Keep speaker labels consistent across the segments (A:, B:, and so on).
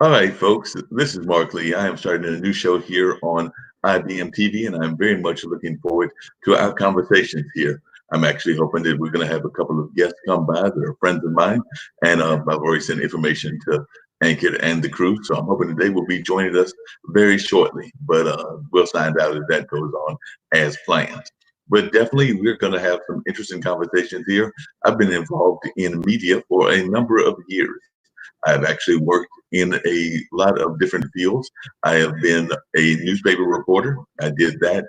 A: All right, folks, this is Marc Lee. I am starting a new show here on IBM TV, and I'm very much looking forward to our conversations here. I'm actually hoping that we're going to have a couple of guests come by that are friends of mine, and I've already sent information to Ankit and the crew, so I'm hoping that they will be joining us very shortly, but we'll find out if that goes on as planned. But definitely, we're going to have some interesting conversations here. I've been involved in media for a number of years. I've actually worked in a lot of different fields. I have been a newspaper reporter. I did that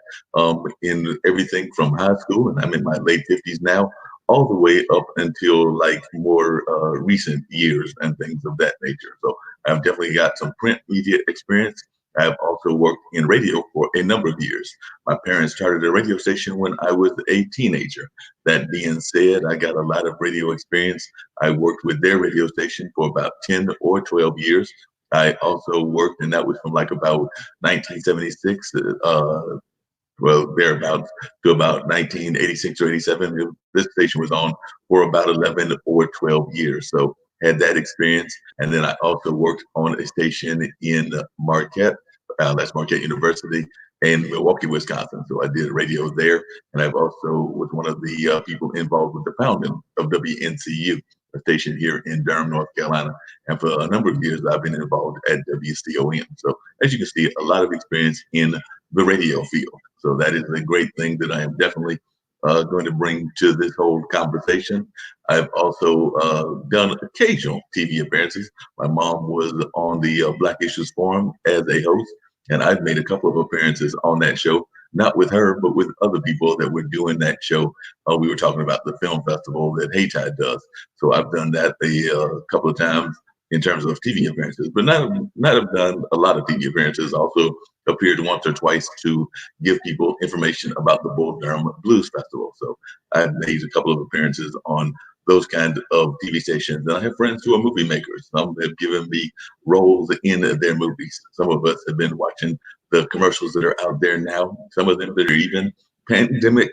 A: in everything from high school, and I'm in my late 50s now, all the way up until like more recent years and things of that nature. So I've definitely got some print media experience. I've also worked in radio for a number of years. My parents started a radio station when I was a teenager. That being said, I got a lot of radio experience. I worked with their radio station for about 10 or 12 years. I also worked, and that was from like about 1976, thereabouts, to about 1986 or 87. This station was on for about 11 or 12 years. So had that experience. And then I also worked on a station in Marquette, that's Marquette University in Milwaukee, Wisconsin. So I did radio there. And I've also was one of the people involved with the founding of WNCU, a station here in Durham, North Carolina. And for a number of years, I've been involved at WCOM. So as you can see, a lot of experience in the radio field. So that is a great thing that I am definitely going to bring to this whole conversation. I've also done occasional TV appearances. My mom was on the Black Issues Forum as a host, and I've made a couple of appearances on that show, not with her, but with other people that were doing that show. We were talking about the film festival that Haytide does. So I've done that a couple of times in terms of TV appearances, but not have done a lot of TV appearances. Also appeared once or twice to give people information about the Bull Durham Blues Festival. So I've made a couple of appearances on those kind of TV stations. And I have friends who are movie makers. Some have given me roles in their movies. Some of us have been watching the commercials that are out there now, some of them that are even pandemic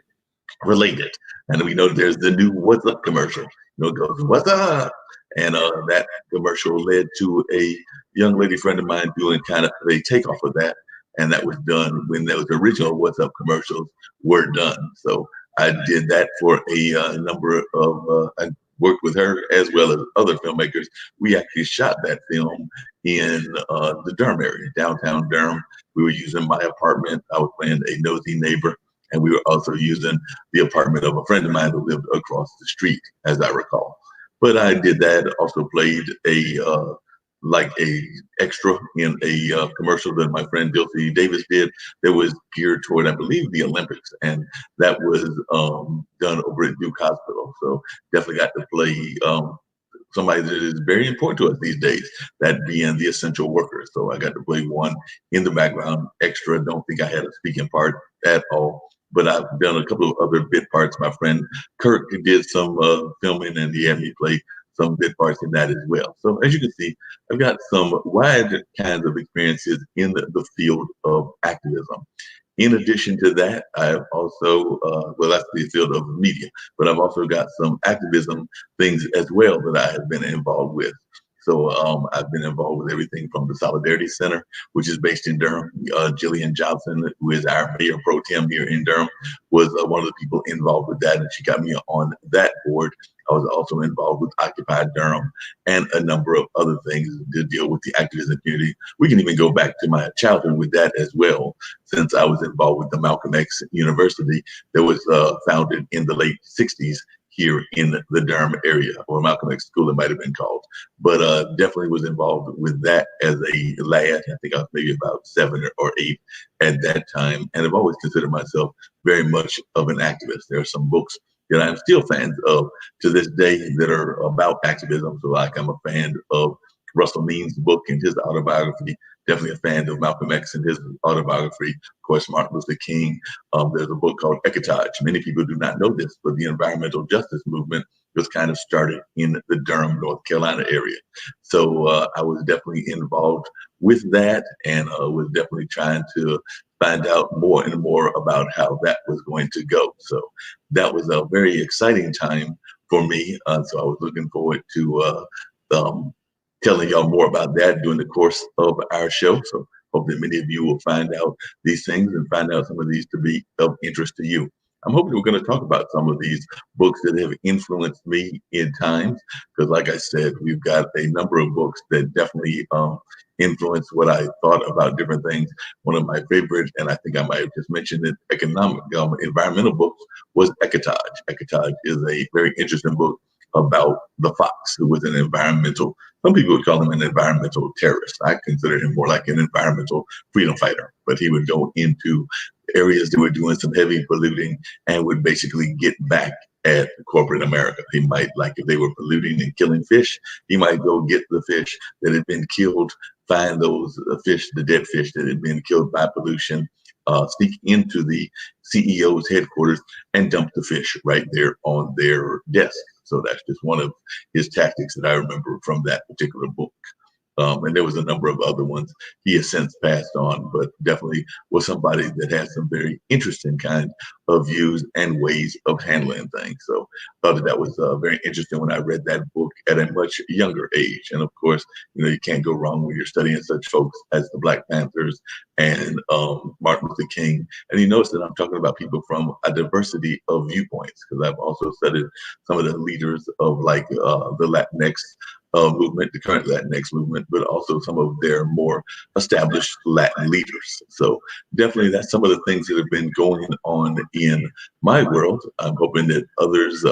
A: related. And we know there's the new What's Up commercial. It goes, What's up? And that commercial led to a young lady friend of mine doing kind of a takeoff of that. And that was done when those original What's Up commercials were done. So I did that for a number of, I worked with her as well as other filmmakers. We actually shot that film in the Durham area, downtown Durham. We were using my apartment. I was playing a nosy neighbor. And we were also using the apartment of a friend of mine who lived across the street, as I recall. But I did that. Also played a extra in a commercial that my friend Dilsey Davis did that was geared toward, I believe, the Olympics, and that was done over at Duke Hospital. So definitely got to play somebody that is very important to us these days, that being the essential workers. So I got to play one in the background extra. Don't think I had a speaking part at all. But I've done a couple of other bit parts. My friend Kirk did some filming, and he had me play some bit parts in that as well. So as you can see, I've got some wide kinds of experiences in the field of activism. In addition to that, I've also, that's the field of media, but I've also got some activism things as well that I have been involved with. So I've been involved with everything from the Solidarity Center, which is based in Durham. Jillian Johnson, who is our mayor pro tem here in Durham, was one of the people involved with that, and she got me on that board. I was also involved with Occupy Durham and a number of other things to deal with the activism community. We can even go back to my childhood with that as well, since I was involved with the Malcolm X University that was founded in the late 60s here in the Durham area, or Malcolm X School, it might have been called. But definitely was involved with that as a lad. I think I was maybe about 7 or 8 at that time. And I've always considered myself very much of an activist. There are some books that I'm still fans of to this day that are about activism. So like I'm a fan of Russell Means' book and his autobiography. Definitely a fan of Malcolm X and his autobiography. Of course, Martin Luther King. There's a book called Ecotage. Many people do not know this, but the environmental justice movement was kind of started in the Durham, North Carolina area. So I was definitely involved with that, and was definitely trying to find out more and more about how that was going to go. So that was a very exciting time for me. So I was looking forward to telling y'all more about that during the course of our show. So hope that many of you will find out these things and find out some of these to be of interest to you. I'm hoping we're going to talk about some of these books that have influenced me in times, because like I said, we've got a number of books that definitely influenced what I thought about different things. One of my favorites, and I think I might have just mentioned it, economic, environmental books was Ecotage. Ecotage is a very interesting book about the fox, who was an environmental, some people would call him an environmental terrorist. I consider him more like an environmental freedom fighter, but he would go into areas that were doing some heavy polluting and would basically get back at corporate America. He might, like if they were polluting and killing fish, he might go get the fish that had been killed, find those fish, the dead fish that had been killed by pollution, sneak into the CEO's headquarters and dump the fish right there on their desk. So that's just one of his tactics that I remember from that particular book. And there was a number of other ones he has since passed on, but definitely was somebody that had some very interesting kind of views and ways of handling things. So I thought that was very interesting when I read that book at a much younger age. And of course, you can't go wrong when you're studying such folks as the Black Panthers and Martin Luther King. And you notice that I'm talking about people from a diversity of viewpoints, because I've also studied some of the leaders of like the Latinx movement, the current Latinx movement, but also some of their more established Latin leaders. So definitely that's some of the things that have been going on in my world. I'm hoping that others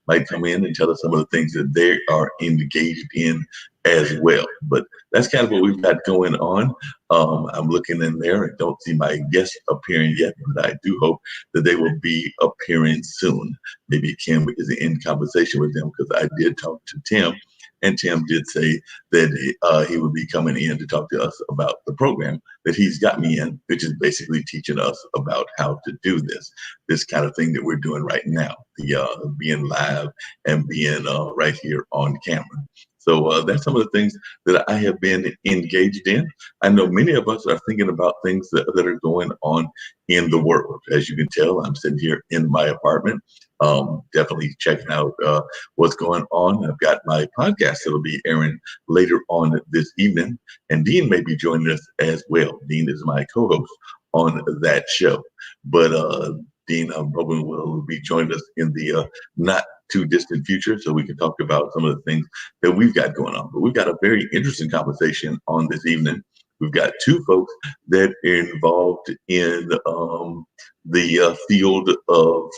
A: might come in and tell us some of the things that they are engaged in as well. But that's kind of what we've got going on. I'm looking in there and don't see my guests appearing yet, but I do hope that they will be appearing soon. Maybe Kim is in conversation with them, because I did talk to Tim. And Tim did say that he would be coming in to talk to us about the program that he's got me in, which is basically teaching us about how to do this kind of thing that we're doing right now, the being live and being right here on camera. So that's some of the things that I have been engaged in. I know many of us are thinking about things that are going on in the world. As you can tell, I'm sitting here in my apartment, definitely checking out what's going on. I've got my podcast that'll be airing later on this evening, and Dean may be joining us as well. Dean is my co-host on that show. But Dean, I'm hoping will be joining us in the not too distant future, so we can talk about some of the things that we've got going on. But we've got a very interesting conversation on this evening. We've got two folks that are involved in the field of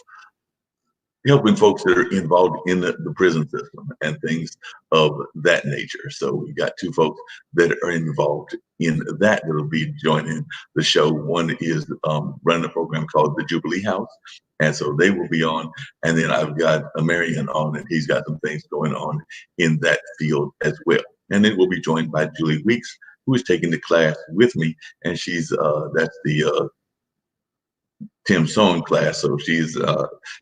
A: helping folks that are involved in the prison system and things of that nature. So we've got two folks that are involved in that will be joining the show. One is running a program called the Jubilee House, and so they will be on. And then I've got Marion on, and he's got some things going on in that field as well. And then we'll be joined by Julie Weeks, who is taking the class with me, and she's that's the Tim Song class. So she's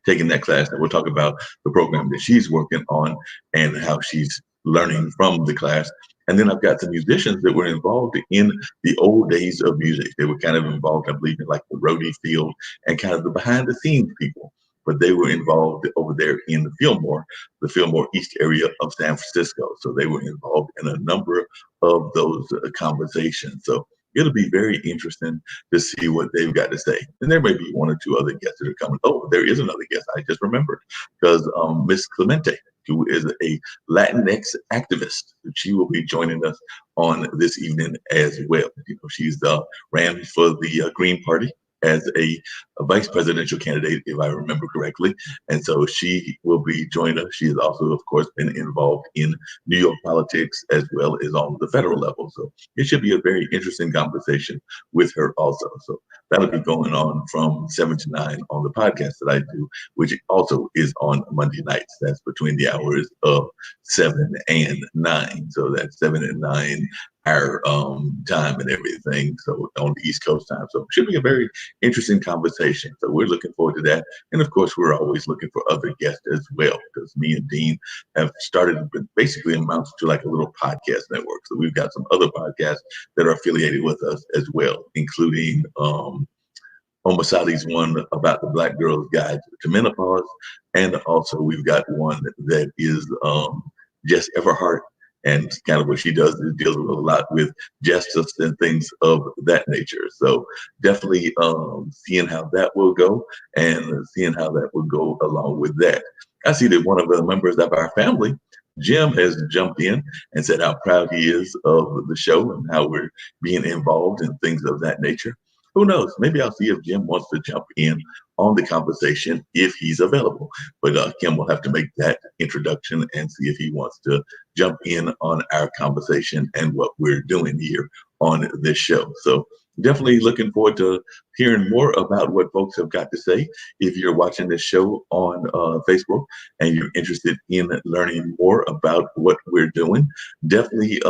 A: taking that class, and we'll talk about the program that she's working on and how she's learning from the class. And then I've got some musicians that were involved in the old days of music. They were kind of involved, I believe, in like the roadie field and kind of the behind the scenes people. But they were involved over there in the Fillmore East area of San Francisco. So they were involved in a number of those conversations. So it'll be very interesting to see what they've got to say. And there may be one or two other guests that are coming. Oh, there is another guest I just remembered, because Miss Clemente, who is a Latinx activist, she will be joining us on this evening as well. She's ran for the Green Party as a vice presidential candidate, if I remember correctly. And so she will be joining us. She has also, of course, been involved in New York politics as well as on the federal level. So it should be a very interesting conversation with her also. So that'll be going on from 7 to 9 on the podcast that I do, which also is on Monday nights. That's between the hours of 7 and 9. So that's 7 and 9 our time and everything. So on the East Coast time. So it should be a very interesting conversation. So we're looking forward to that. And of course, we're always looking for other guests as well, because me and Dean have started, basically amounts to like a little podcast network. So we've got some other podcasts that are affiliated with us as well, including Omasadi's one about the Black Girl's Guide to Menopause. And also we've got one that is Jess Everhart And kind of what she does is deals with a lot with justice and things of that nature. So definitely seeing how that will go and seeing how that will go along with that. I see that one of the members of our family, Jim, has jumped in and said how proud he is of the show and how we're being involved in things of that nature. Who knows? Maybe I'll see if Jim wants to jump in on the conversation if he's available. But Kim will have to make that introduction and see if he wants to jump in on our conversation and what we're doing here on this show. So definitely looking forward to hearing more about what folks have got to say. If you're watching this show on Facebook and you're interested in learning more about what we're doing, definitely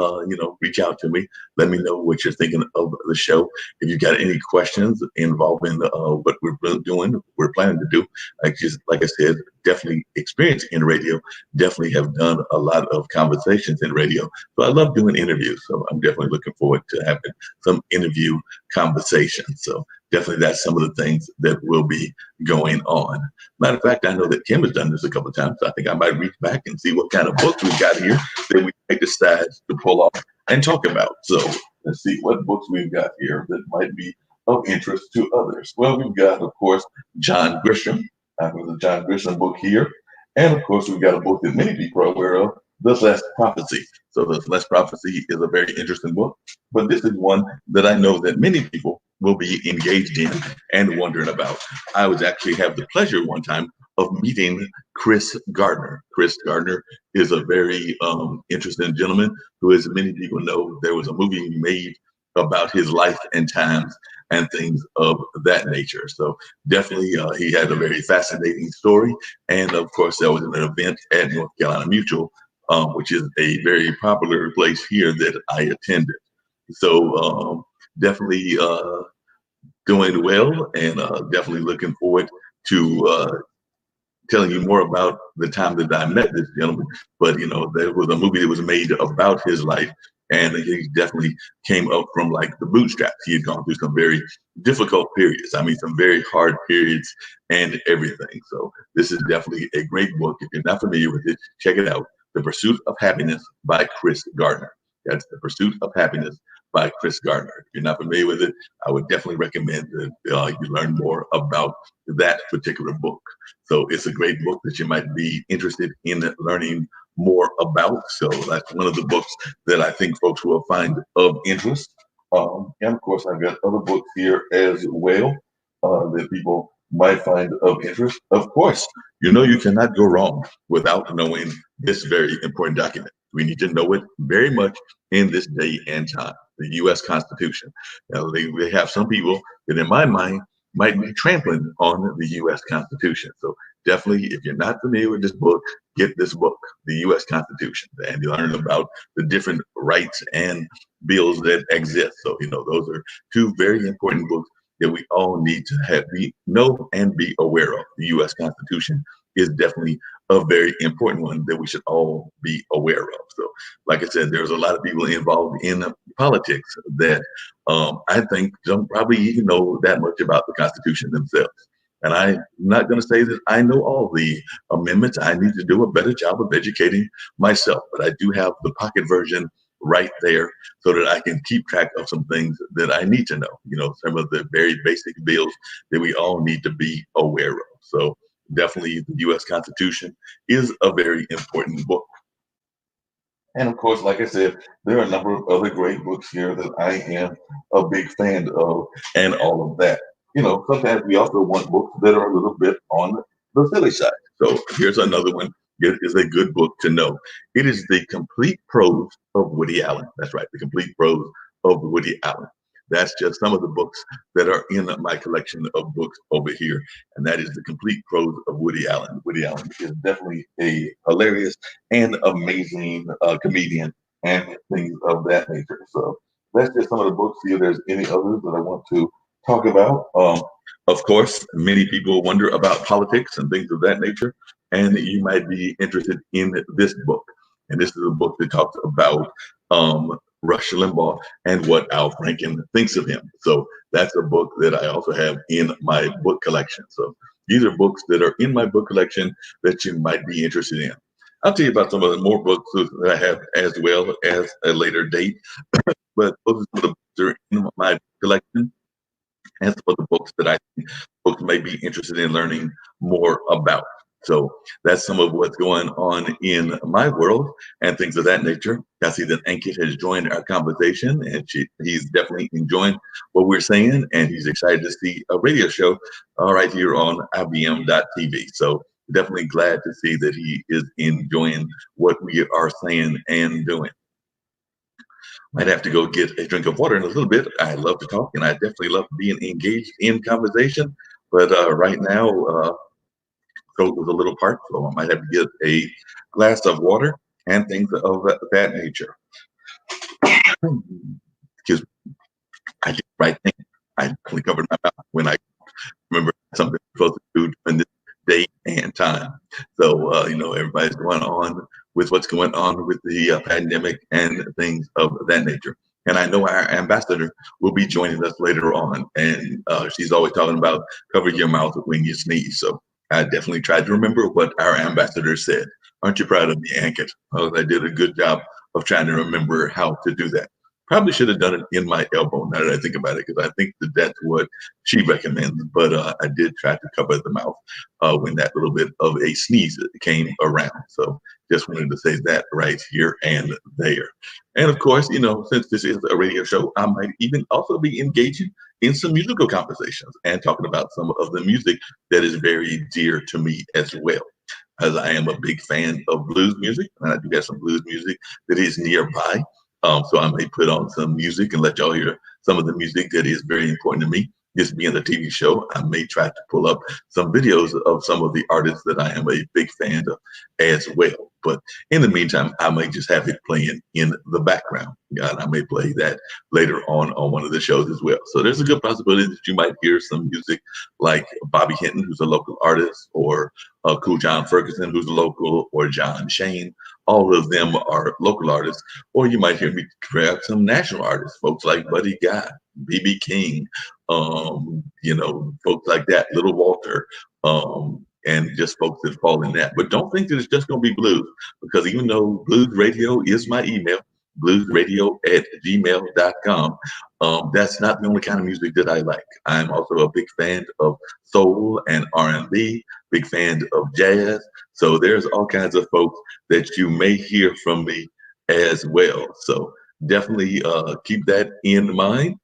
A: reach out to me. Let me know what you're thinking of the show. If you've got any questions involving what we're doing, we're planning to do, like I said, definitely experience in radio, definitely have done a lot of conversations in radio. So I love doing interviews. So I'm definitely looking forward to having some interview conversations. So definitely that's some of the things that will be going on. Matter of fact, I know that Kim has done this a couple of times. So I think I might reach back and see what kind of books we've got here that we might decide to pull off and talk about. So let's see what books we've got here that might be of interest to others. Well, we've got, of course, John Grisham. I've got the John Grisham book here. And of course, we've got a book that many people are aware of, The Last Prophecy. So The Last Prophecy is a very interesting book, but this is one that I know that many people will be engaged in and wondering about. I was actually have the pleasure one time of meeting Chris Gardner. Chris Gardner is a very interesting gentleman who, as many people know, there was a movie made about his life and times and things of that nature. So definitely he had a very fascinating story. And of course, there was an event at North Carolina Mutual, which is a very popular place here that I attended. So definitely doing well and definitely looking forward to telling you more about the time that I met this gentleman. But there was a movie that was made about his life, and he definitely came up from like the bootstraps. He had gone through some very difficult periods. I mean, some very hard periods and everything. So this is definitely a great book. If you're not familiar with it, check it out. The Pursuit of Happiness by Chris Gardner. That's The Pursuit of Happiness by Chris Gardner. If you're not familiar with it, I would definitely recommend that you learn more about that particular book. So it's a great book that you might be interested in learning more about. So that's one of the books that I think folks will find of interest. And of course, I've got other books here as well that people might find of interest. Of course, you cannot go wrong without knowing this very important document. We need to know it very much in this day and time, the U.S. Constitution. Now, they have some people that, in my mind, might be trampling on the U.S. Constitution. So definitely, if you're not familiar with this book, get this book, the U.S. Constitution, and you learn about the different rights and bills that exist. So, those are two very important books that we all need to know and be aware of. The U.S. Constitution is definitely a very important one that we should all be aware of. So, like I said, there's a lot of people involved in politics that I think don't probably even know that much about the Constitution themselves. And I'm not going to say that I know all the amendments. I need to do a better job of educating myself, but I do have the pocket version right there so that I can keep track of some things that I need to know, some of the very basic bills that we all need to be aware of. So definitely the U.S. Constitution is a very important book. And of course, like I said, there are a number of other great books here that I am a big fan of and all of that. Sometimes we also want books that are a little bit on the silly side. So here's another one. It is a good book to know. It is The Complete Prose of Woody Allen. That's right, The Complete Prose of Woody Allen. That's just some of the books that are in my collection of books over here. And that is The Complete Prose of Woody Allen. Woody Allen is definitely a hilarious and amazing comedian and things of that nature. So that's just some of the books. See if there's any others that I want to talk about. Of course, many people wonder about politics and things of that nature, and you might be interested in this book. And this is a book that talks about Rush Limbaugh and what Al Franken thinks of him. So that's a book that I also have in my book collection. So these are books that are in my book collection that you might be interested in. I'll tell you about some of the more books that I have as well as a later date. But those are some of the books that are in my collection and some of the books that I think folks may be interested in learning more about. So that's some of what's going on in my world and things of that nature. I see that Ankit has joined our conversation, and he's definitely enjoying what we're saying, and he's excited to see a radio show right here on IBM.TV. So definitely glad to see that he is enjoying what we are saying and doing. Might have to go get a drink of water in a little bit. I love to talk, and I definitely love being engaged in conversation. But right now, throat was a little parched, so I might have to get a glass of water and things of that nature. Because I did the right thing. I definitely covered my mouth when I remember something I'm supposed to do during this day and time. So, everybody's going on with what's going on with the pandemic and things of that nature. And I know our ambassador will be joining us later on. And she's always talking about cover your mouth when you sneeze. So I definitely tried to remember what our ambassador said. Aren't you proud of me, Ankit? Oh, I did a good job of trying to remember how to do that. Probably should have done it in my elbow now that I think about it, because I think that that's what she recommends. But I did try to cover the mouth when that little bit of a sneeze came around. So just wanted to say that right here and there. And of course, since this is a radio show, I might even also be engaging in some musical conversations and talking about some of the music that is very dear to me as well, as I am a big fan of blues music, and I do have some blues music that is nearby. So I may put on some music and let y'all hear some of the music that is very important to me. This being a TV show, I may try to pull up some videos of some of the artists that I am a big fan of as well. But in the meantime, I may just have it playing in the background. And I may play that later on one of the shows as well. So there's a good possibility that you might hear some music like Bobby Hinton, who's a local artist, or Cool John Ferguson, who's a local, or John Shane. All of them are local artists. Or you might hear me grab some national artists, folks like Buddy Guy, B.B. King, folks like that, Little Walter, and just folks that fall in that. But don't think that it's just going to be blues, because even though blues radio is my email, bluesradio@gmail.com, that's not the only kind of music that I like. I'm also a big fan of soul and R&B, big fan of jazz. So there's all kinds of folks that you may hear from me as well. So definitely keep that in mind.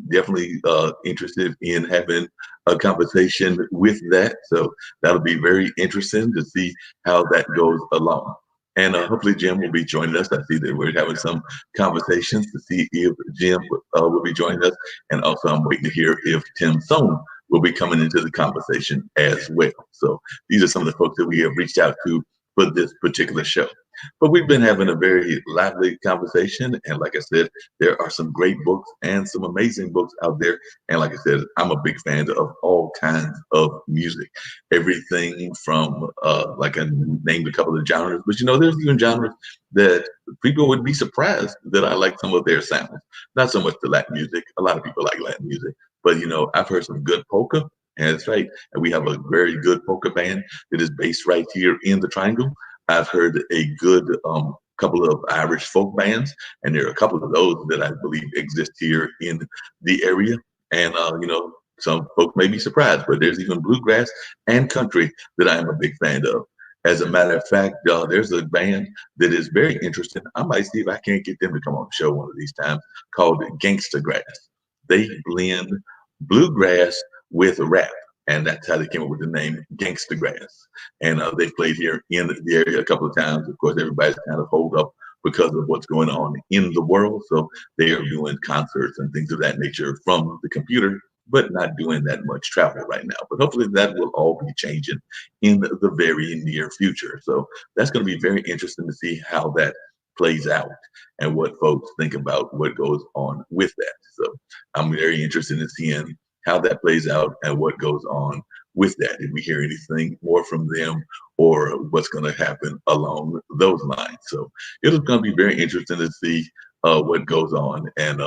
A: Definitely interested in having a conversation with that. So that'll be very interesting to see how that goes along. And hopefully Jim will be joining us. I see that we're having some conversations to see if Jim will be joining us. And also I'm waiting to hear if Tim Sohn will be coming into the conversation as well. So these are some of the folks that we have reached out to for this particular show. But we've been having a very lively conversation. And like I said, there are some great books and some amazing books out there. And like I said, I'm a big fan of all kinds of music. Everything from, like I named a couple of genres, but there's even genres that people would be surprised that I like some of their sounds. Not so much the Latin music. A lot of people like Latin music. But, I've heard some good polka. And that's right. And we have a very good polka band that is based right here in the Triangle. I've heard a good couple of Irish folk bands, and there are a couple of those that I believe exist here in the area. And, some folks may be surprised, but there's even bluegrass and country that I am a big fan of. As a matter of fact, there's a band that is very interesting. I might see if I can't get them to come on the show one of these times, called Gangsta Grass. They blend bluegrass with rap. And that's how they came up with the name Gangsta Grass. And they played here in the area a couple of times. Of course, everybody's kind of holed up because of what's going on in the world. So they are doing concerts and things of that nature from the computer, but not doing that much travel right now. But hopefully that will all be changing in the very near future. So that's going to be very interesting to see how that plays out and what folks think about what goes on with that. So I'm very interested in seeing how that plays out and what goes on with that. If we hear anything more from them or what's going to happen along those lines. So it's going to be very interesting to see what goes on and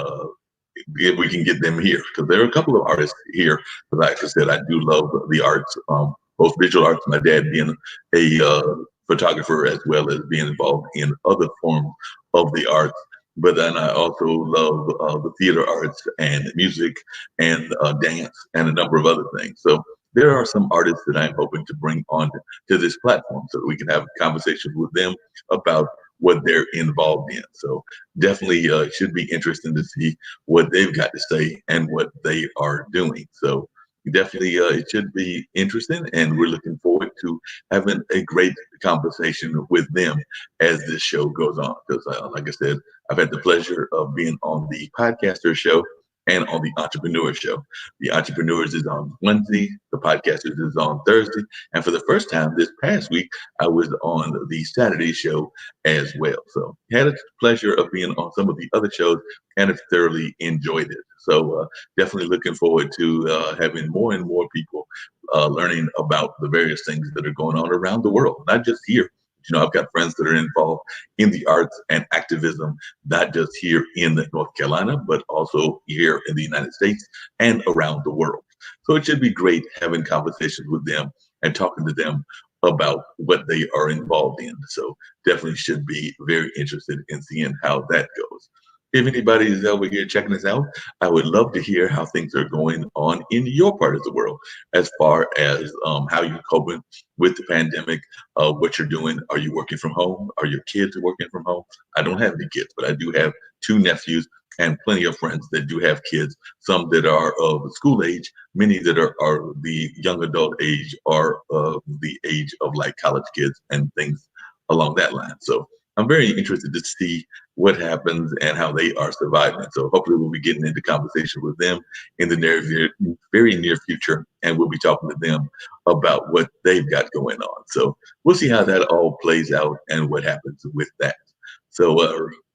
A: if we can get them here, because there are a couple of artists here. But like I said, I do love the arts, both visual arts. My dad being a photographer as well as being involved in other forms of the arts. But then I also love the theater arts and music and dance and a number of other things. So there are some artists that I'm hoping to bring on to this platform so that we can have conversations with them about what they're involved in. So definitely should be interesting to see what they've got to say and what they are doing. So definitely it should be interesting, and we're looking forward to having a great conversation with them as this show goes on. Because like I said, I've had the pleasure of being on the podcaster show and on the entrepreneur show. The entrepreneurs is on Wednesday, the podcasters is on Thursday, and for the first time this past week I was on the Saturday show as well. So had a pleasure of being on some of the other shows and have thoroughly enjoyed it. So definitely looking forward to having more and more people learning about the various things that are going on around the world, not just here. You know, I've got friends that are involved in the arts and activism, not just here in North Carolina, but also here in the United States and around the world. So it should be great having conversations with them and talking to them about what they are involved in. So definitely should be very interested in seeing how that goes. If anybody is over here checking us out, I would love to hear how things are going on in your part of the world as far as how you're coping with the pandemic, what you're doing. Are you working from home? Are your kids working from home? I don't have any kids, but I do have two nephews and plenty of friends that do have kids, some that are of school age, many that are the young adult age or the age of like college kids and things along that line. So I'm very interested to see what happens and how they are surviving. So hopefully we'll be getting into conversation with them in the very near future, and we'll be talking to them about what they've got going on. So we'll see how that all plays out and what happens with that. So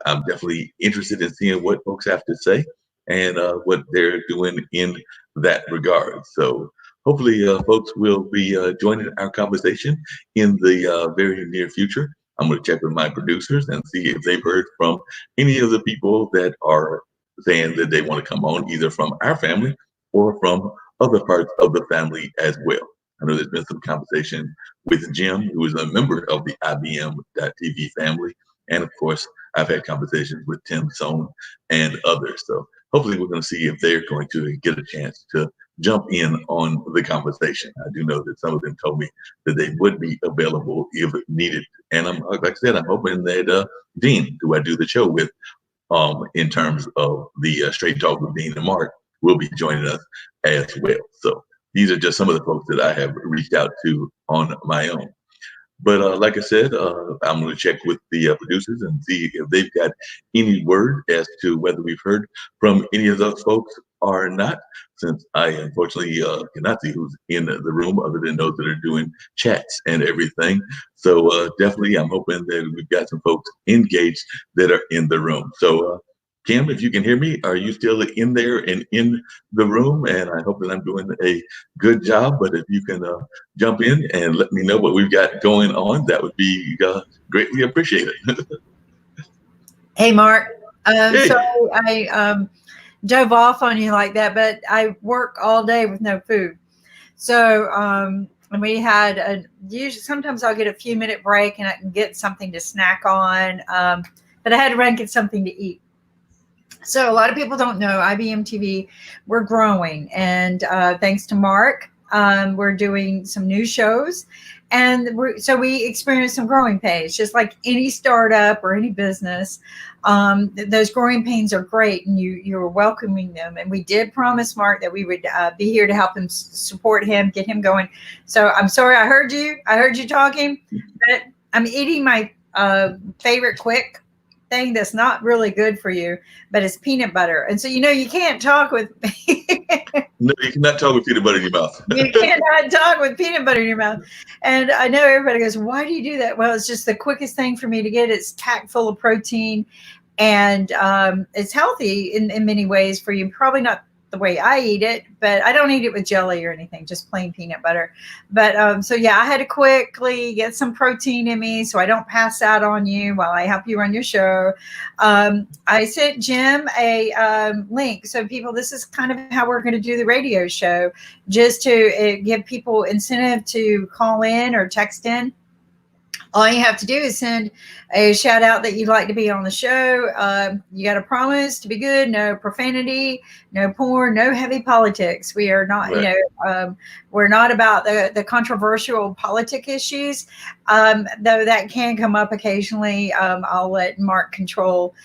A: I'm definitely interested in seeing what folks have to say and what they're doing in that regard. So hopefully folks will be joining our conversation in the very near future. I'm going to check with my producers and see if they've heard from any of the people that are saying that they want to come on, either from our family or from other parts of the family as well. I know there's been some conversation with Jim, who is a member of the IBM.TV family. And of course, I've had conversations with Tim Sohn and others. So hopefully we're going to see if they're going to get a chance to jump in on the conversation. I do know that some of them told me that they would be available if needed. And I'm, like I said, I'm hoping that Dean, who I do the show with, in terms of the Straight Talk with Dean and Mark, will be joining us as well. So these are just some of the folks that I have reached out to on my own. But like I said, I'm going to check with the producers and see if they've got any word as to whether we've heard from any of those folks or not, since I unfortunately cannot see who's in the room other than those that are doing chats and everything. So definitely, I'm hoping that we've got some folks engaged that are in the room. So Kim, if you can hear me, are you still in there and in the room? And I hope that I'm doing a good job. But if you can jump in and let me know what we've got going on, that would be greatly appreciated.
B: Hey, Mark.
A: Hey.
B: So I dove off on you like that, but I work all day with no food. So and we had usually sometimes I'll get a few minute break and I can get something to snack on. But I had to run and get something to eat. So a lot of people don't know IBM TV, we're growing. And thanks to Mark, we're doing some new shows. And so we experienced some growing pains, just like any startup or any business. Those growing pains are great, and you're welcoming them. And we did promise Mark that we would be here to help him, support him, get him going. So I'm sorry, I heard you talking, but I'm eating my favorite quick thing that's not really good for you, but it's peanut butter. And so, you can't talk with
A: No, you cannot talk with peanut butter in your mouth.
B: You cannot talk with peanut butter in your mouth. And I know everybody goes, why do you do that? Well, it's just the quickest thing for me to get. It's packed full of protein, and it's healthy in many ways for you. Probably not the way I eat it, but I don't eat it with jelly or anything, just plain peanut butter. But so yeah, I had to quickly get some protein in me so I don't pass out on you while I help you run your show. I sent Jim a link. So people, this is kind of how we're going to do the radio show, just to give people incentive to call in or text in. All you have to do is send a shout out that you'd like to be on the show. You got to promise to be good, no profanity, no porn, no heavy politics. We are not,
A: Right.
B: we're not about the controversial politic issues, though that can come up occasionally. I'll let Mark control.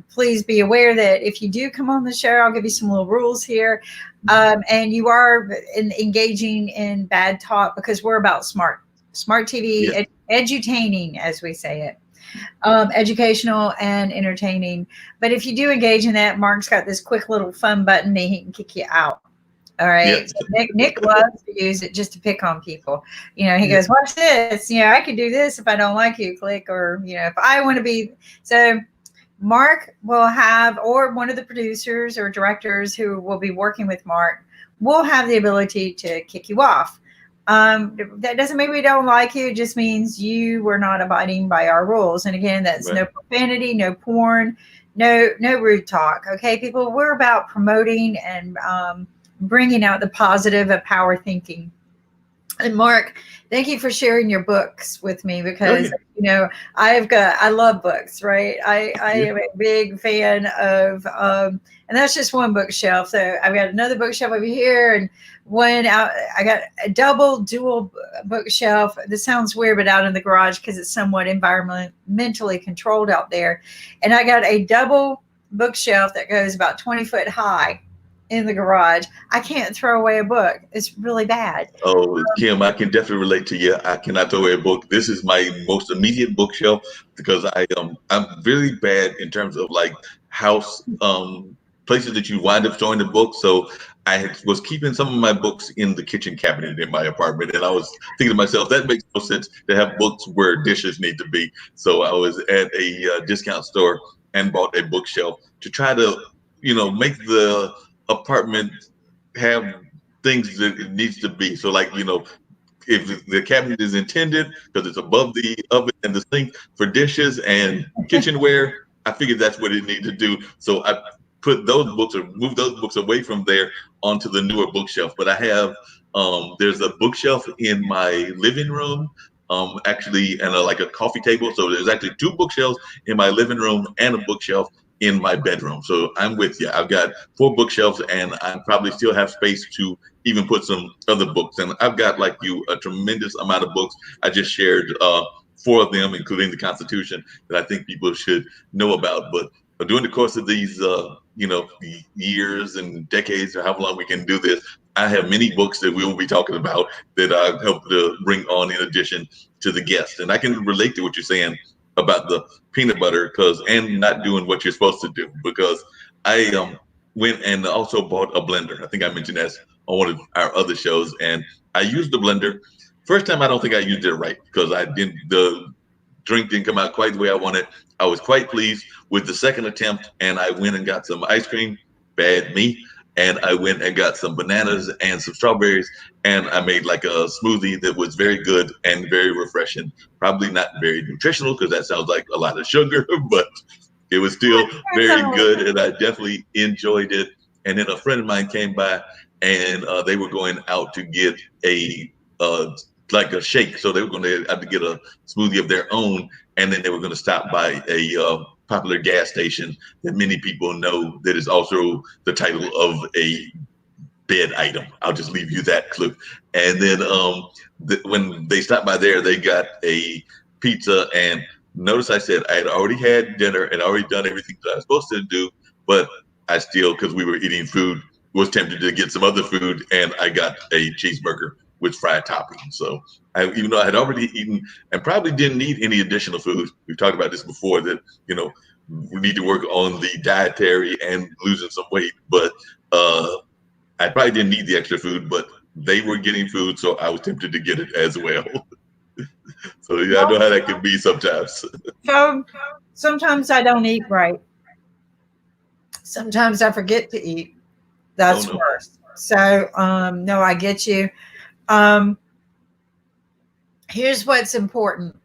B: Please be aware that if you do come on the show, I'll give you some little rules here. And you are engaging in bad talk because we're about smart TV,
A: Yes.
B: edutaining, as we say it, educational and entertaining. But if you do engage in that, Mark's got this quick little fun button that he can kick you out. All right.
A: Yes.
B: So Nick loves to use it just to pick on people. He
A: Yeah.
B: goes, watch this. I could do this if I don't like you, click, or, if I want to be. So Mark will have, or one of the producers or directors who will be working with Mark will have the ability to kick you off. That doesn't mean we don't like you. It just means you were not abiding by our rules. And again, that's
A: Right.
B: no profanity, no porn, no rude talk. Okay, people, we're about promoting and bringing out the positive of power thinking. And Mark, thank you for sharing your books with me
A: Oh
B: because
A: yeah.
B: I love books, right? I
A: Yeah.
B: am a big fan of and that's just one bookshelf. So I've got another bookshelf over here and one out. I got a dual bookshelf. This sounds weird, but out in the garage because it's somewhat environmentally controlled out there. And I got a double bookshelf that goes about 20 foot high in the garage. I can't throw away a book. It's really bad.
A: Oh, Kim, I can definitely relate to you. I cannot throw away a book. This is my most immediate bookshelf because I'm really bad in terms of like house places that you wind up storing the books. So was keeping some of my books in the kitchen cabinet in my apartment, and I was thinking to myself that makes no sense to have books where dishes need to be. So I was at a discount store and bought a bookshelf to try to make the apartment have things that it needs to be. So like, if the cabinet is intended because it's above the oven and the sink for dishes and kitchenware, I figured that's what it needed to do. So I put those books or moved those books away from there onto the newer bookshelf. But I have there's a bookshelf in my living room, actually, and like a coffee table. So there's actually two bookshelves in my living room and a bookshelf in my bedroom. So I'm with you. I've got four bookshelves, and I probably still have space to even put some other books. And I've got, like you, a tremendous amount of books. I just shared four of them, including the Constitution, that I think people should know about. But during the course of these, years and decades, or however long we can do this, I have many books that we will be talking about that I hope to bring on in addition to the guest. And I can relate to what you're saying about the peanut butter and not doing what you're supposed to do, because I went and also bought a blender. I think I mentioned that on one of our other shows, and I used the blender. First time, I don't think I used it right because the drink didn't come out quite the way I wanted. I was quite pleased with the second attempt, and I went and got some ice cream. Bad me. And I went and got some bananas and some strawberries, and I made like a smoothie that was very good and very refreshing. Probably not very nutritional because that sounds like a lot of sugar, but it was still very good, and I definitely enjoyed it. And then a friend of mine came by, and they were going out to get a like a shake, so they were going to have to get a smoothie of their own, and then they were going to stop by a popular gas station that many people know that is also the title of a bed item. I'll just leave you that clue. And then when they stopped by there, they got a pizza. And notice I said I had already had dinner and already done everything that I was supposed to do, but I still, because we were eating food, was tempted to get some other food, and I got a cheeseburger with fried topping. So even though I had already eaten and probably didn't need any additional food, we've talked about this before, that we need to work on the dietary and losing some weight, but I probably didn't need the extra food, but they were getting food, so I was tempted to get it as well. So yeah, I know how that can be sometimes.
B: So sometimes I don't eat right. Sometimes I forget to eat.
A: Oh
B: That's
A: no.
B: worse. So no, I get you. Um, Here's what's important.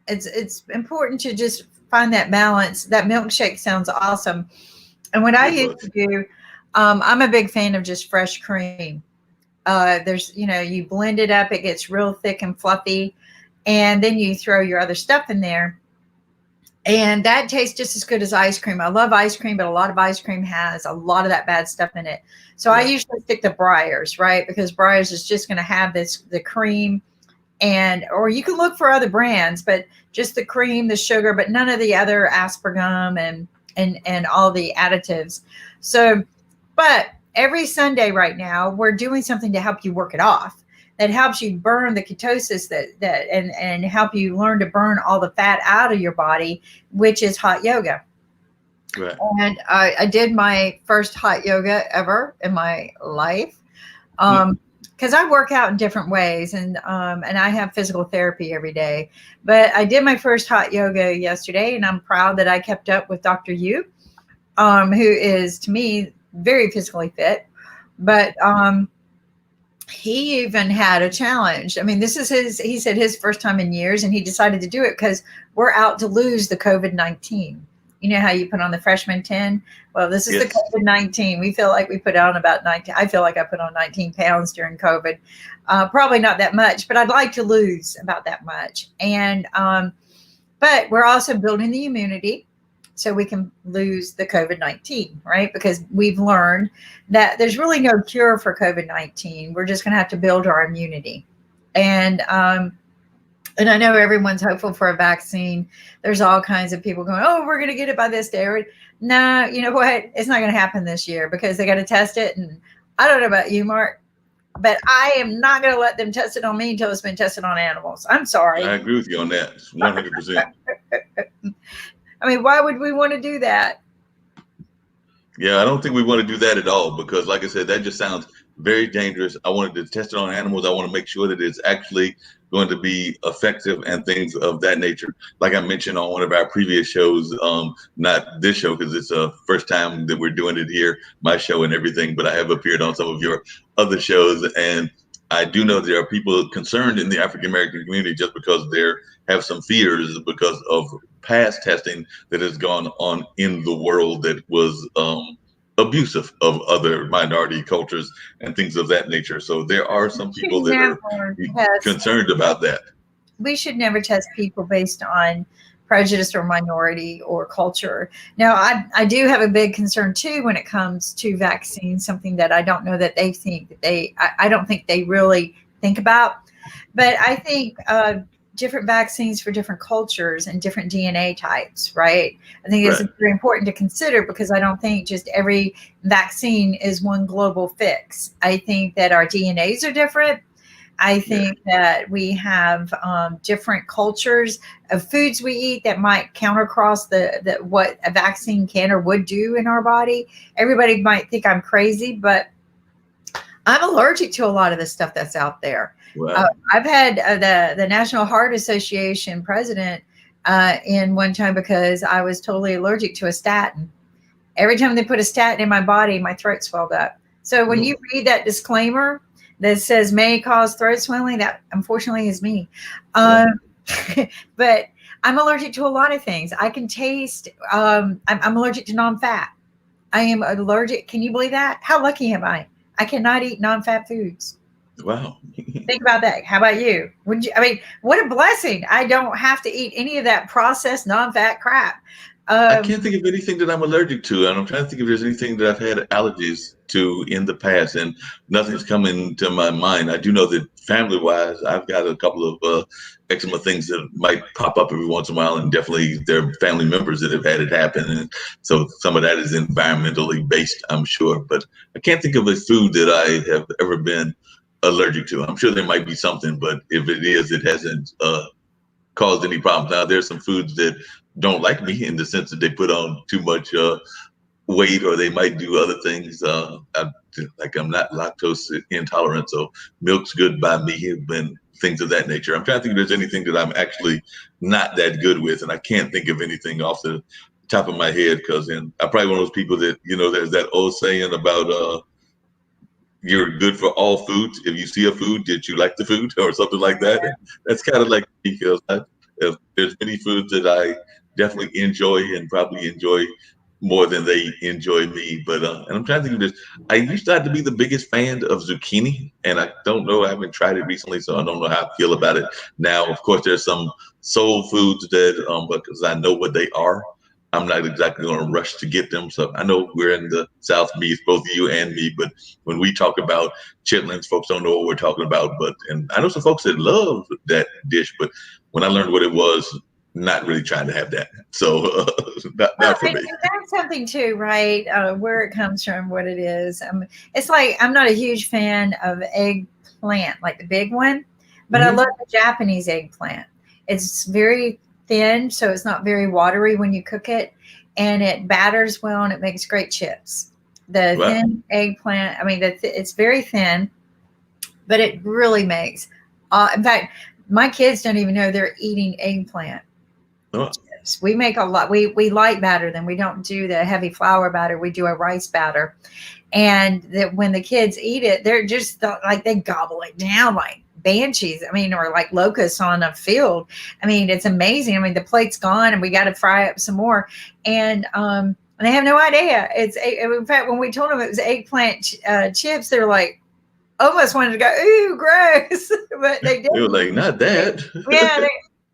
B: It's important to just find that balance. That milkshake sounds awesome. And what I
A: It
B: used
A: was.
B: to do, I'm a big fan of just fresh cream. You blend it up, it gets real thick and fluffy. and then you throw your other stuff in there, and that tastes just as good as ice cream. I love ice cream, but a lot of ice cream has a lot of that bad stuff in it. So I
A: Right.
B: usually stick to Breyers, right? Because Breyers is just going to have the cream, and or you can look for other brands, but just the cream, the sugar, but none of the other aspargum and all the additives. So, but every Sunday right now, we're doing something to help you work it off. That helps you burn the ketosis and help you learn to burn all the fat out of your body, which is hot yoga.
A: Right.
B: And I did my first hot yoga ever in my life. Because I work out in different ways, and I have physical therapy every day. But I did my first hot yoga yesterday, and I'm proud that I kept up with Dr. Yu, who is to me very physically fit. But he even had a challenge. I mean, this is he said his first time in years, and he decided to do it because we're out to lose the COVID-19. You know how you put on the freshman 10? Well, this is the
A: Yes.
B: COVID-19. We feel like we put on about 19. I feel like I put on 19 pounds during COVID. Probably not that much, but I'd like to lose about that much. And, but we're also building the immunity so we can lose the COVID-19, right? Because we've learned that there's really no cure for COVID-19. We're just going to have to build our immunity. And I know everyone's hopeful for a vaccine. There's all kinds of people going, oh, we're going to get it by this day. Or, no, you know what? It's not going to happen this year because they got to test it. And I don't know about you, Mark, but I am not going to let them test it on me until it's been tested on animals. I'm sorry.
A: I agree with you on that. 100%.
B: I mean, why would we want to do that?
A: Yeah, I don't think we want to do that at all because, like I said, that just sounds very dangerous. I wanted to test it on animals. I want to make sure that it's actually going to be effective and things of that nature. Like I mentioned on one of our previous shows, not this show because it's the first time that we're doing it here, my show and everything, but I have appeared on some of your other shows. And I do know there are people concerned in the African American community just because they have some fears because of past testing that has gone on in the world that was abusive of other minority cultures and things of that nature. So there are some
B: We
A: people
B: should
A: that are
B: never test.
A: concerned about that.
B: We should never test people based on prejudice or minority or culture. Now, I do have a big concern too when it comes to vaccines, something that I don't know that they think that I don't think they really think about. But I think different vaccines for different cultures and different DNA types, right? I think it's
A: Right.
B: very important to consider because I don't think just every vaccine is one global fix. I think that our DNAs are different. I
A: Yeah.
B: think that we have different cultures of foods we eat that might countercross the what a vaccine can or would do in our body. Everybody might think I'm crazy, but I'm allergic to a lot of the stuff that's out there. Uh,
A: Wow.
B: I've had the National Heart Association president in one time because I was totally allergic to a statin. Every time they put a statin in my body, my throat swelled up. So when you
A: Oh,
B: read that disclaimer that says may cause throat swelling, that unfortunately is me.
A: wow.
B: Um, but I'm allergic to a lot of things. I can taste. I'm allergic to non-fat. I am allergic. Can you believe that? How lucky am I? I cannot eat non-fat foods.
A: Wow.
B: Think about that. How about you? Would you? I mean, what a blessing! I don't have to eat any of that processed non-fat crap.
A: I
B: Um,
A: can't think of anything that I'm allergic to, and I'm trying to think if there's anything that I've had allergies to in the past, and nothing's coming to my mind. I do know that family-wise, I've got a couple of eczema things that might pop up every once in a while, and definitely there are family members that have had it happen, and so some of that is environmentally based, I'm sure. But I can't think of a food that I have ever been allergic to. I'm sure there might be something, but if it is, it hasn't caused any problems. Now, there's some foods that don't like me in the sense that they put on too much weight or they might do other things. Like I'm not lactose intolerant, so milk's good by me and things of that nature. I'm trying to think if there's anything that I'm actually not that good with, and I can't think of anything off the top of my head because I'm probably one of those people that, there's that old saying about you're good for all foods. If you see a food, that you like the food or something like that. And that's kind of like because there's many foods that I definitely enjoy and probably enjoy more than they enjoy me. But and I'm trying to think of this. I used to have to be the biggest fan of zucchini, and I don't know. I haven't tried it recently, so I don't know how I feel about it now. Of course, there's some soul foods that, because I know what they are, I'm not exactly going to rush to get them. So I know we're in the South, me, it's both you and me. But when we talk about chitlins, folks don't know what we're talking about. But and I know some folks that love that dish, but when I learned what it was, not really trying to have that. So not for
B: And
A: me.
B: that's something too, right? Where it comes from, what it is. It's like I'm not a huge fan of eggplant, like the big one, but I
A: Mhm.
B: love the Japanese eggplant. It's very thin, so it's not very watery when you cook it, and it batters well, and it makes great chips. The
A: Wow.
B: thin eggplant, I mean, it's very thin, but it really makes. In fact, my kids don't even know they're eating eggplant.
A: Oh,
B: We make a lot. We light batter them. We don't do the heavy flour batter. We do a rice batter, and that when the kids eat it, they're just like they gobble it down like banshees. I mean, or like locusts on a field. I mean, it's amazing. I mean, the plate's gone, and we got to fry up some more, and they have no idea. In fact, when we told them it was eggplant chips, they're like almost wanted to go, ooh, gross, but they
A: they were
B: didn't.
A: like, not that.
B: Yeah,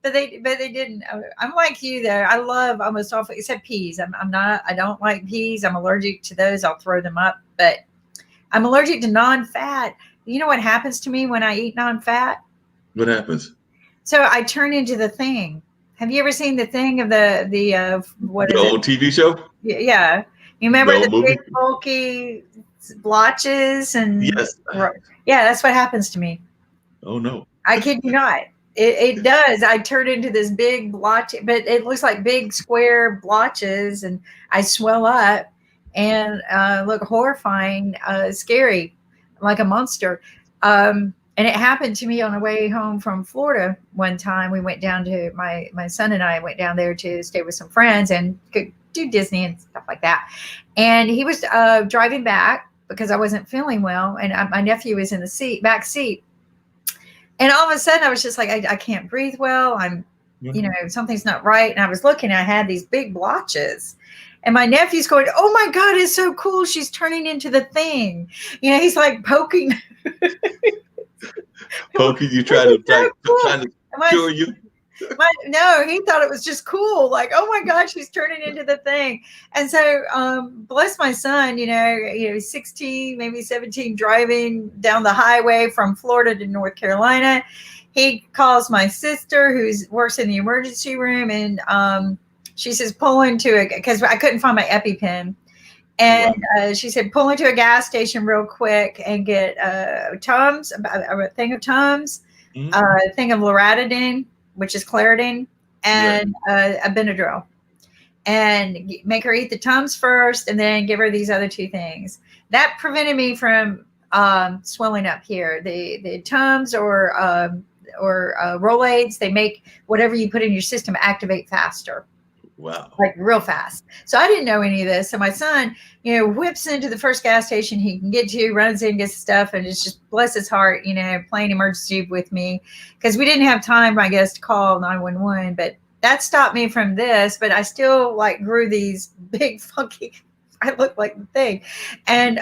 B: but they didn't. I'm like you though. I love almost all except peas. I'm not. I don't like peas. I'm allergic to those. I'll throw them up. But I'm allergic to non-fat. You know what happens to me when I eat non-fat?
A: What happens?
B: So I turn into the thing. Have you ever seen the thing of the what
A: The
B: is it?
A: old TV show?
B: Yeah, you
A: The
B: remember the
A: old
B: big
A: movie?
B: bulky blotches and
A: Yes.
B: yeah, that's what happens to me.
A: Oh no.
B: I kid you not. It does. I turn into this big blotch, but it looks like big square blotches, and I swell up and look horrifying, scary, like a monster. And it happened to me on the way home from Florida one time. We went down to my son and I went down there to stay with some friends and could do Disney and stuff like that. And he was driving back because I wasn't feeling well, and my nephew was in the back seat, and all of a sudden, I was just like, I can't breathe well. Something's not right. And I was looking, I had these big blotches. And my nephew's going, oh my God, it's so cool. She's turning into the thing. He's like poking.
A: Pokey, you
B: This
A: try
B: is
A: to
B: so cool.
A: trying to
B: My,
A: cure you.
B: no, he thought it was just cool. Like, oh my God, she's turning into the thing. And so, bless my son, 16, maybe 17, driving down the highway from Florida to North Carolina. He calls my sister, who works in the emergency room, and she says, pull into it because I couldn't find my EpiPen. And she said, pull into a gas station real quick and get Tums, a thing of Tums,
A: Mhm.
B: a thing of Loratadine, which is Claritin,
A: Right.
B: and a Benadryl. And make her eat the Tums first and then give her these other two things. That prevented me from swelling up here. The Tums or Rolaids, they make whatever you put in your system activate faster,
A: Wow.
B: like real fast. So I didn't know any of this. So my son, whips into the first gas station he can get to, runs in, gets stuff, and it's just bless his heart, playing emergency with me because we didn't have time, I guess, to call 911. But that stopped me from this. But I still like grew these big funky. I look like the thing, and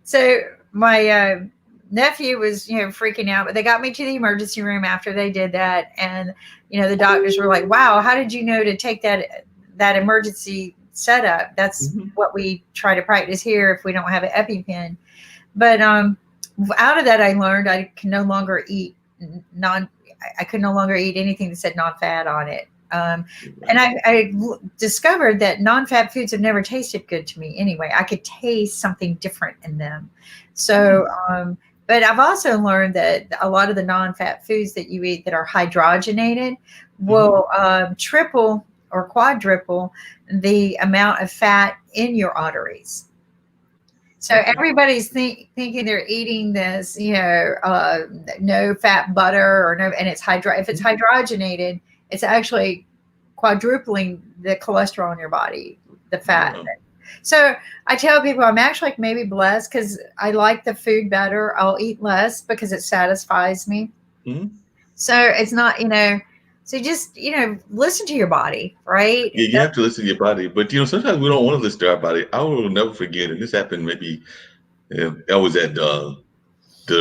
B: so my nephew was freaking out, but they got me to the emergency room after they did that, and the doctors were like, wow, how did you know to take that emergency setup? That's
A: Mhm.
B: what we try to practice here if we don't have an EpiPen. But out of that, I learned I can no longer eat non I could no longer eat anything that said non-fat on it. And I discovered that non-fat foods have never tasted good to me anyway. I could taste something different in them. So, but I've also learned that a lot of the non-fat foods that you eat that are hydrogenated
A: Mhm.
B: will triple or quadruple the amount of fat in your arteries. So
A: Okay.
B: everybody's thinking they're eating this, no fat butter or no, and it's if it's hydrogenated, it's actually quadrupling the cholesterol in your body, the fat.
A: Wow.
B: So I tell people I'm actually maybe blessed because I like the food better. I'll eat less because it satisfies me.
A: Mhm.
B: So it's not. So just, listen to your body, right?
A: Yeah, you have to listen to your body, but sometimes we don't want to listen to our body. I will never forget, and this happened maybe I was at the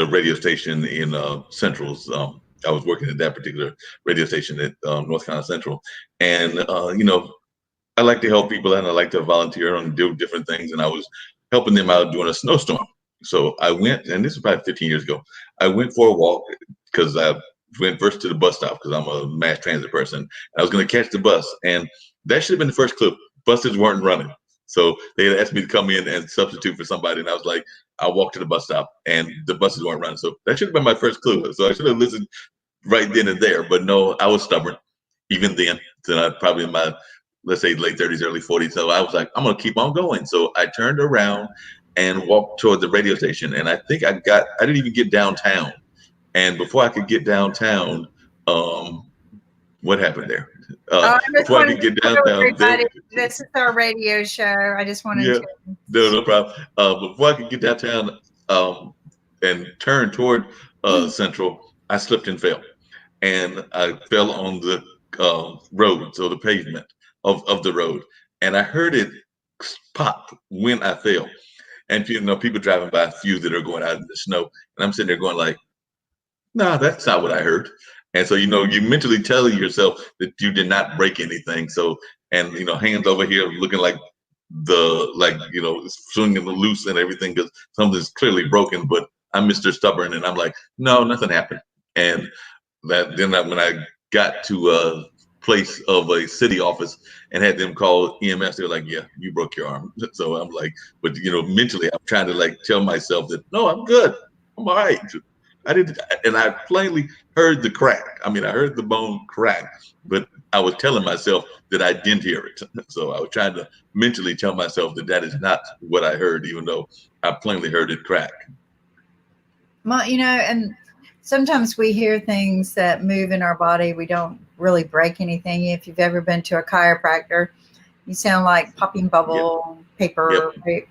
A: radio station in Central's. I was working at that particular radio station at North Carolina Central, and I like to help people and I like to volunteer and do different things. And I was helping them out during a snowstorm. So I went, and this was probably 15 years ago. I went for a walk because I went first to the bus stop because I'm a mass transit person. I was going to catch the bus, and that should have been the first clue. Buses weren't running. So they had asked me to come in and substitute for somebody. And I was like, I'll walk to the bus stop, and the buses weren't running. So that should have been my first clue. So I should have listened right then and there. But no, I was stubborn even then. So I probably in my, let's say, late 30s, early 40s. So I was like, I'm going to keep on going. So I turned around and walked toward the radio station. And I think I didn't even get downtown. And before I could get downtown, what happened there?
B: I just
A: Before I
B: wanted
A: could get
B: to tell
A: downtown,
B: everybody this is our radio show. I just wanted
A: yeah,
B: to.
A: no problem. Before I could get downtown and turn toward Central, I slipped and fell. And I fell on the road, so the pavement of the road. And I heard it pop when I fell. And people driving by, a few that are going out in the snow. And I'm sitting there going like, no, that's not what I heard. And so, you mentally tell yourself that you did not break anything. So, and, hands over here looking like swinging the loose and everything because something's clearly broken. But I'm Mr. Stubborn and I'm like, no, nothing happened. And when I got to a place of a city office and had them call EMS, they were like, yeah, you broke your arm. So I'm like, but, mentally, I'm trying to like tell myself that, no, I'm good. I'm all right. I didn't, and I plainly heard the crack. I mean, I heard the bone crack, but I was telling myself that I didn't hear it. So I was trying to mentally tell myself that that is not what I heard, even though I plainly heard it crack.
B: Well, and sometimes we hear things that move in our body. We don't really break anything. If you've ever been to a chiropractor, you sound like popping bubble paper.
A: Yep.
B: Right?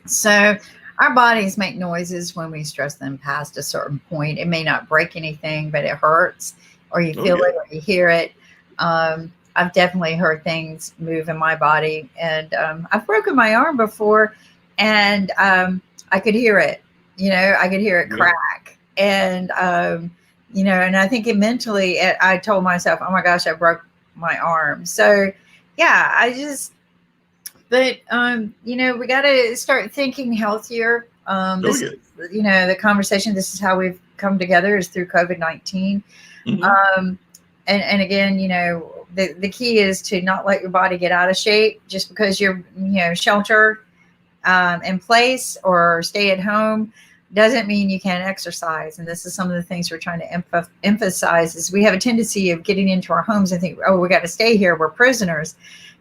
B: So our bodies make noises when we stress them past a certain point. It may not break anything, but it hurts, or you feel it, or you hear it. I've definitely heard things move in my body, and I've broken my arm before, and I could hear it. I could hear it crack, and and I think mentally, I told myself, "Oh my gosh, I broke my arm." So, yeah, But we got to start thinking healthier. The conversation. This is how we've come together is through COVID-19.
A: Mm-hmm.
B: And again, the key is to not let your body get out of shape just because you're shelter in place or stay at home doesn't mean you can't exercise. And this is some of the things we're trying to emphasize is we have a tendency of getting into our homes and think, oh, we got to stay here. We're prisoners.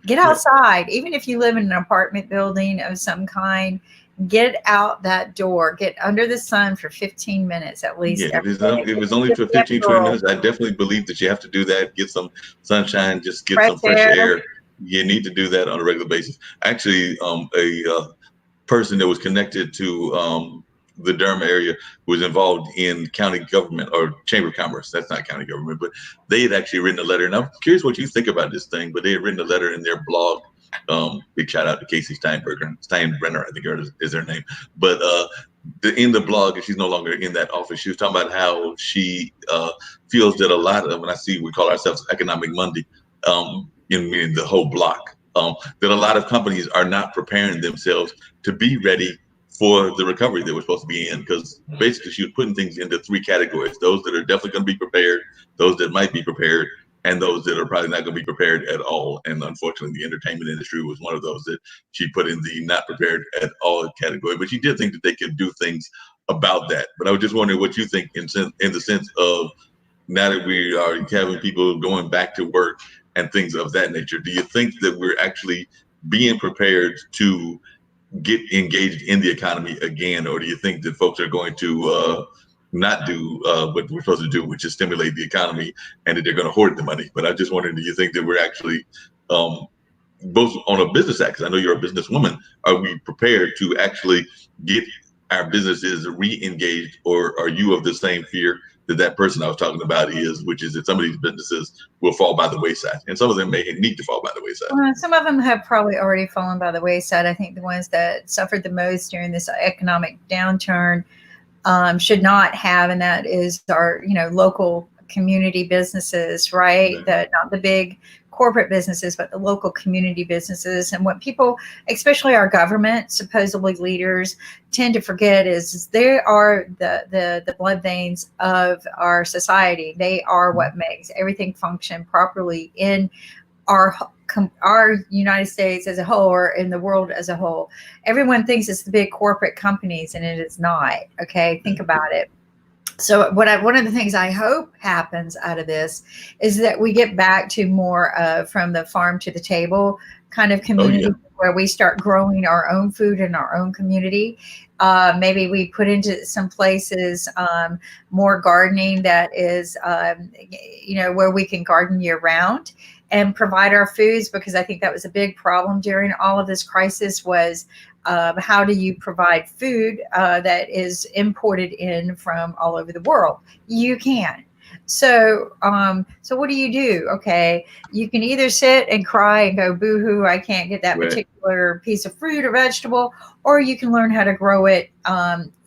B: Get outside. Even if you live in an apartment building of some kind, get out that door. Get under the sun for 15 minutes at least.
A: Yeah, if it's only for 15, 20 minutes, I definitely believe that you have to do that. Get some sunshine, just get some fresh air. You need to do that on a regular basis. Actually, a person that was connected to the Durham area was involved in county government or chamber of commerce. That's not county government, but they had actually written a letter. And I'm curious what you think about this thing, but they had written a letter in their blog. Big shout out to Casey Steinbrenner, I think is her name. But in the blog, and she's no longer in that office, she was talking about how she feels that a lot of, we call ourselves Economic Monday, in the whole block, that a lot of companies are not preparing themselves to be ready for the recovery that we're supposed to be in, because basically she was putting things into three categories: those that are definitely going to be prepared, those that might be prepared, and those that are probably not going to be prepared at all. And unfortunately, the entertainment industry was one of those that she put in the not prepared at all category. But she did think that they could do things about that. But I was just wondering what you think in the sense of, now that we are having people going back to work and things of that nature, do you think that we're actually being prepared to get engaged in the economy again, or do you think that folks are going to not do what we're supposed to do, which is stimulate the economy, and that they're going to hoard the money? But I'm just wondering, do you think that we're actually both on a business act, because I know you're a businesswoman, are we prepared to actually get our businesses re-engaged, or are you of the same fear that person I was talking about is, which is that some of these businesses will fall by the wayside, and some of them may need to fall by the wayside.
B: Some of them have probably already fallen by the wayside. I think the ones that suffered the most during this economic downturn should not have, and that is our, local community businesses, right?
A: Right.
B: That not the big corporate businesses, but the local community businesses. And what people, especially our government, supposedly leaders, tend to forget is they are the blood veins of our society. They are what makes everything function properly in our United States as a whole, or in the world as a whole. Everyone thinks it's the big corporate companies, and it is not. Okay, think about it. So one of the things I hope happens out of this is that we get back to more from the farm to the table kind of community, where we start growing our own food in our own community. Maybe we put into some places more gardening that is, where we can garden year round and provide our foods, because I think that was a big problem during all of this crisis was how do you provide food that is imported in from all over the world? You can. So what do you do? Okay, you can either sit and cry and go, boo-hoo, I can't get that particular piece of fruit or vegetable, or you can learn how to grow it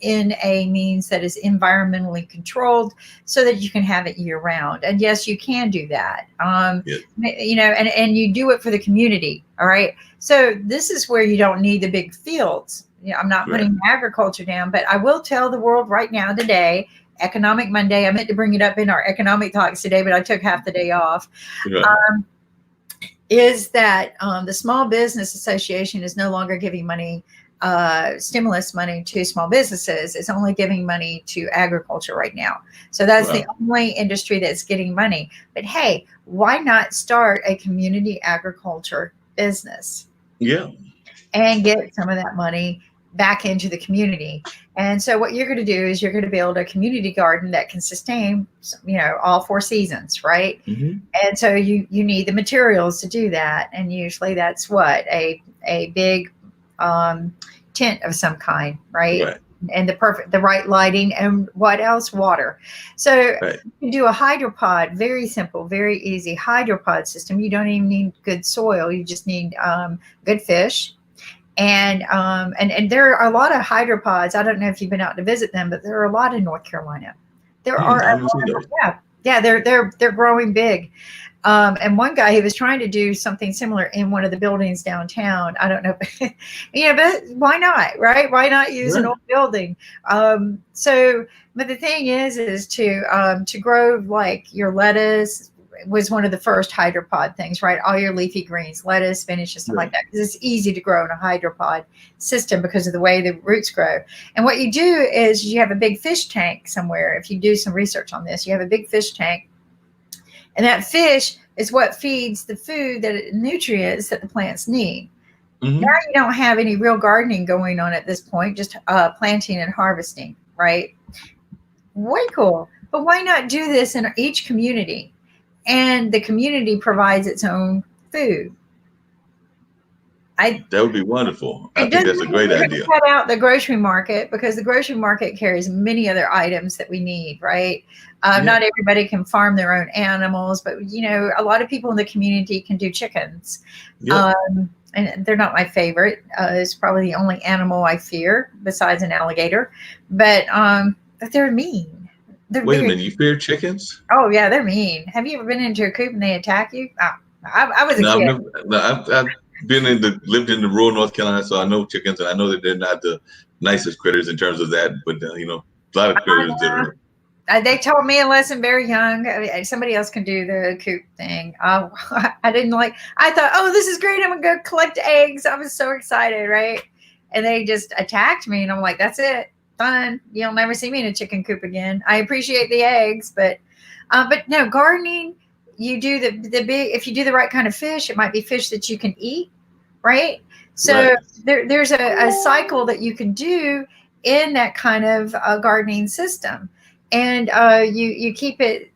B: in a means that is environmentally controlled so that you can have it year round. And yes, you can do that. And you do it for the community. All right. So this is where you don't need the big fields. I'm not putting agriculture down, but I will tell the world right now today, Economic Monday, I meant to bring it up in our economic talks today, but I took half the day off, is that the Small Business Association is no longer giving money, stimulus money to small businesses. It's only giving money to agriculture right now. So that's the only industry that's getting money. But hey, why not start a community agriculture business?
A: Yeah.
B: And get some of that money back into the community. And so what you're going to do is you're going to build a community garden that can sustain, all 4 seasons, right? Mm-hmm. And so you need the materials to do that. And usually that's what a big tent of some kind, right? And the right lighting, and what else? Water. So you can do a hydropod, very simple, very easy hydropod system. You don't even need good soil. You just need good fish. And there are a lot of hydropods. I don't know if you've been out to visit them, but there are a lot in North Carolina. There are, they're growing big. And one guy, he was trying to do something similar in one of the buildings downtown. I don't know, but why not, right? Why not use an old building? But the thing is to grow like your lettuce was one of the first hydropod things, right? All your leafy greens, lettuce, spinach, and stuff like that, because it's easy to grow in a hydropod system because of the way the roots grow. And what you do is you have a big fish tank somewhere. If you do some research on this, you have a big fish tank, and that fish is what feeds the food, nutrients that the plants need. Mm-hmm. Now you don't have any real gardening going on at this point, just planting and harvesting, right? Way cool. But why not do this in each community? And the community provides its own food.
A: That would be wonderful. I think that's a great idea.
B: Cut out the grocery market, because the grocery market carries many other items that we need, right? Not everybody can farm their own animals, but a lot of people in the community can do chickens. And they're not my favorite. It's probably the only animal I fear besides an alligator, but they're mean.
A: Wait a minute, you fear chickens?
B: Oh yeah, they're mean. Have you ever been into a coop and they attack you? I was a kid.
A: I've lived in the rural North Carolina, so I know chickens, and I know that they're not the nicest critters in terms of that. But a lot of critters that are.
B: They told me a lesson very young. Somebody else can do the coop thing. I didn't like. I thought, oh, this is great. I'm gonna go collect eggs. I was so excited, right? And they just attacked me, and I'm like, that's it. Fun. You'll never see me in a chicken coop again. I appreciate the eggs, but no, gardening, you do the big, if you do the right kind of fish, it might be fish that you can eat, right? So there's a cycle that you can do in that kind of gardening system. And you keep it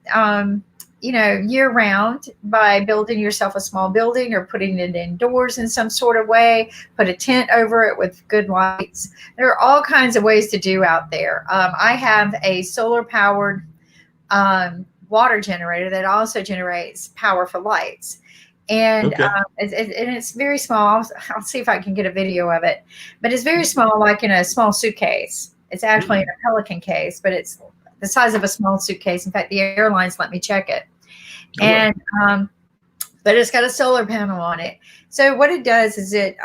B: year round by building yourself a small building or putting it indoors in some sort of way, put a tent over it with good lights. There are all kinds of ways to do out there. I have a solar powered water generator that also generates power for lights. And
A: Okay.
B: it's very small. I'll see if I can get a video of it, but it's very small, like in a small suitcase. It's actually in a Pelican case, but it's the size of a small suitcase. In fact, the airlines let me check it.
A: All right.
B: And but it's got a solar panel on it. So what it does is it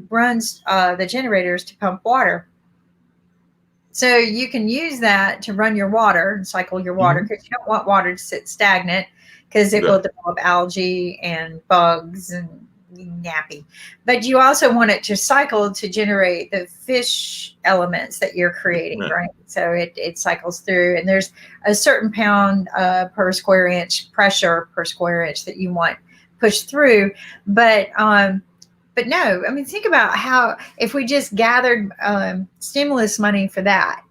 B: runs the generators to pump water. So you can use that to run your water and cycle your water, because you don't want water to sit stagnant, because it will
A: Right.
B: develop algae and bugs and nappy. But you also want it to cycle to generate the fish elements that you're creating,
A: Right.
B: right? So it cycles through, and there's a certain pound per square inch pressure per square inch that you want pushed through. But no, I mean, think about how if we just gathered stimulus money for that,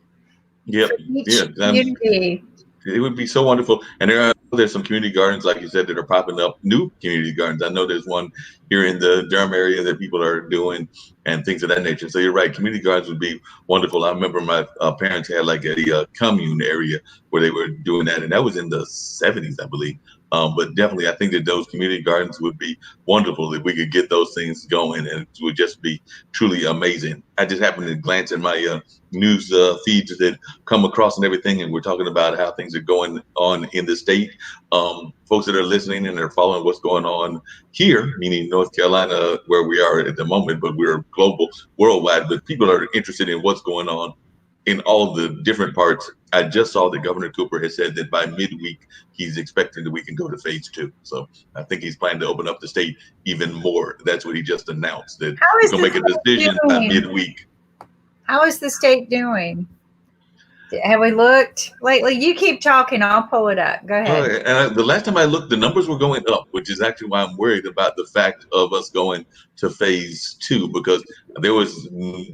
A: Yep.
B: for each
A: Yeah.
B: community.
A: It would be so wonderful. And there's some community gardens, like you said, that are popping up. New community gardens. I know there's one here in the Durham area that people are doing, and things of that nature. So you're right. Community gardens would be wonderful. I remember my parents had like a commune area where they were doing that, and that was in the 70s, I believe. But definitely, I think that those community gardens would be wonderful if we could get those things going, and it would just be truly amazing. I just happened to glance at my news feeds that come across and everything, and we're talking about how things are going on in the state. Folks that are listening and are following what's going on here, meaning North Carolina, where we are at the moment, but we're global, worldwide. But people are interested in what's going on in all the different parts. I just saw that Governor Cooper has said that by midweek, he's expecting that we can go to phase 2. So I think he's planning to open up the state even more. That's what he just announced, that
B: How
A: he's
B: is
A: going to
B: the
A: make a
B: state
A: decision by
B: doing?
A: midweek.
B: How is the state doing? Have we looked lately? You keep talking. I'll pull it up. Go ahead.
A: The last time I looked, the numbers were going up, which is actually why I'm worried about the fact of us going to phase 2, because there was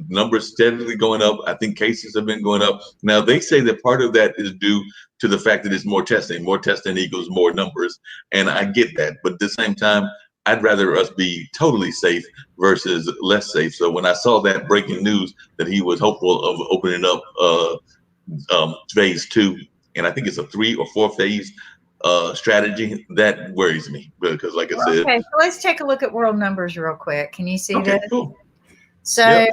A: numbers steadily going up. I think cases have been going up. Now they say that part of that is due to the fact that it's more testing. More testing equals more numbers, and I get that. But at the same time, I'd rather us be totally safe versus less safe. So when I saw that breaking news that he was hopeful of opening up phase 2, and I think it's a 3 or 4 phase strategy, that worries me because, like I said,
B: Okay, so let's take a look at world numbers real quick. Can you see
A: okay,
B: this?
A: cool,
B: So,
A: yep,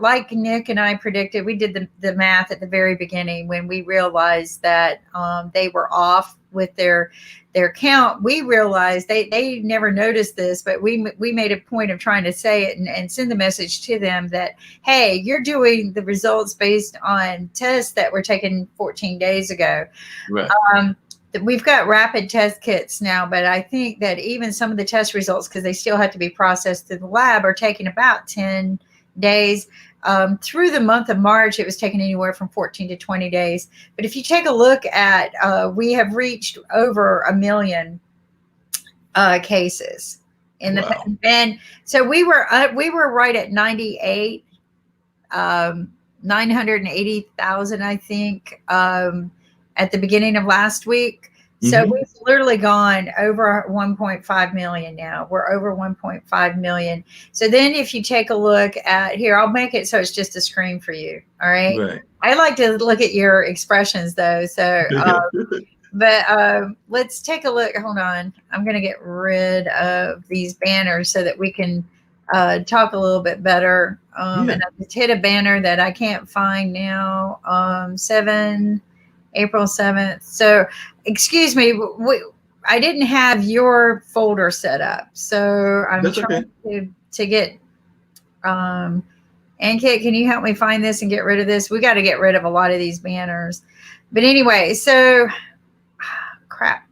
B: like Nick and I predicted, we did the math at the very beginning when we realized that they were off with their count. We realized they never noticed this, but we made a point of trying to say it and send the message to them that, hey, you're doing the results based on tests that were taken 14 days ago.
A: right,
B: We've got rapid test kits now, but I think that even some of the test results, because they still have to be processed through the lab, are taking about 10 days. Through the month of March, it was taking anywhere from 14 to 20 days. But if you take a look at, we have reached over 1 million cases in
A: wow,
B: and so we were right at 98, 980,000, I think, at the beginning of last week. So
A: mm-hmm.
B: we've literally gone over 1.5 million now. We're over 1.5 million. So then if you take a look at here, I'll make it so it's just a screen for you. All right.
A: Right,
B: I like to look at your expressions though. So, but let's take a look. Hold on. I'm going to get rid of these banners so that we can talk a little bit better.
A: yeah,
B: And I just hit a banner that I can't find now. April 7th. So, excuse me, I didn't have your folder set up. So, I'm
A: that's okay.
B: trying to get, and Kit, can you help me find this and get rid of this? We got to get rid of a lot of these banners. But anyway, so, crap.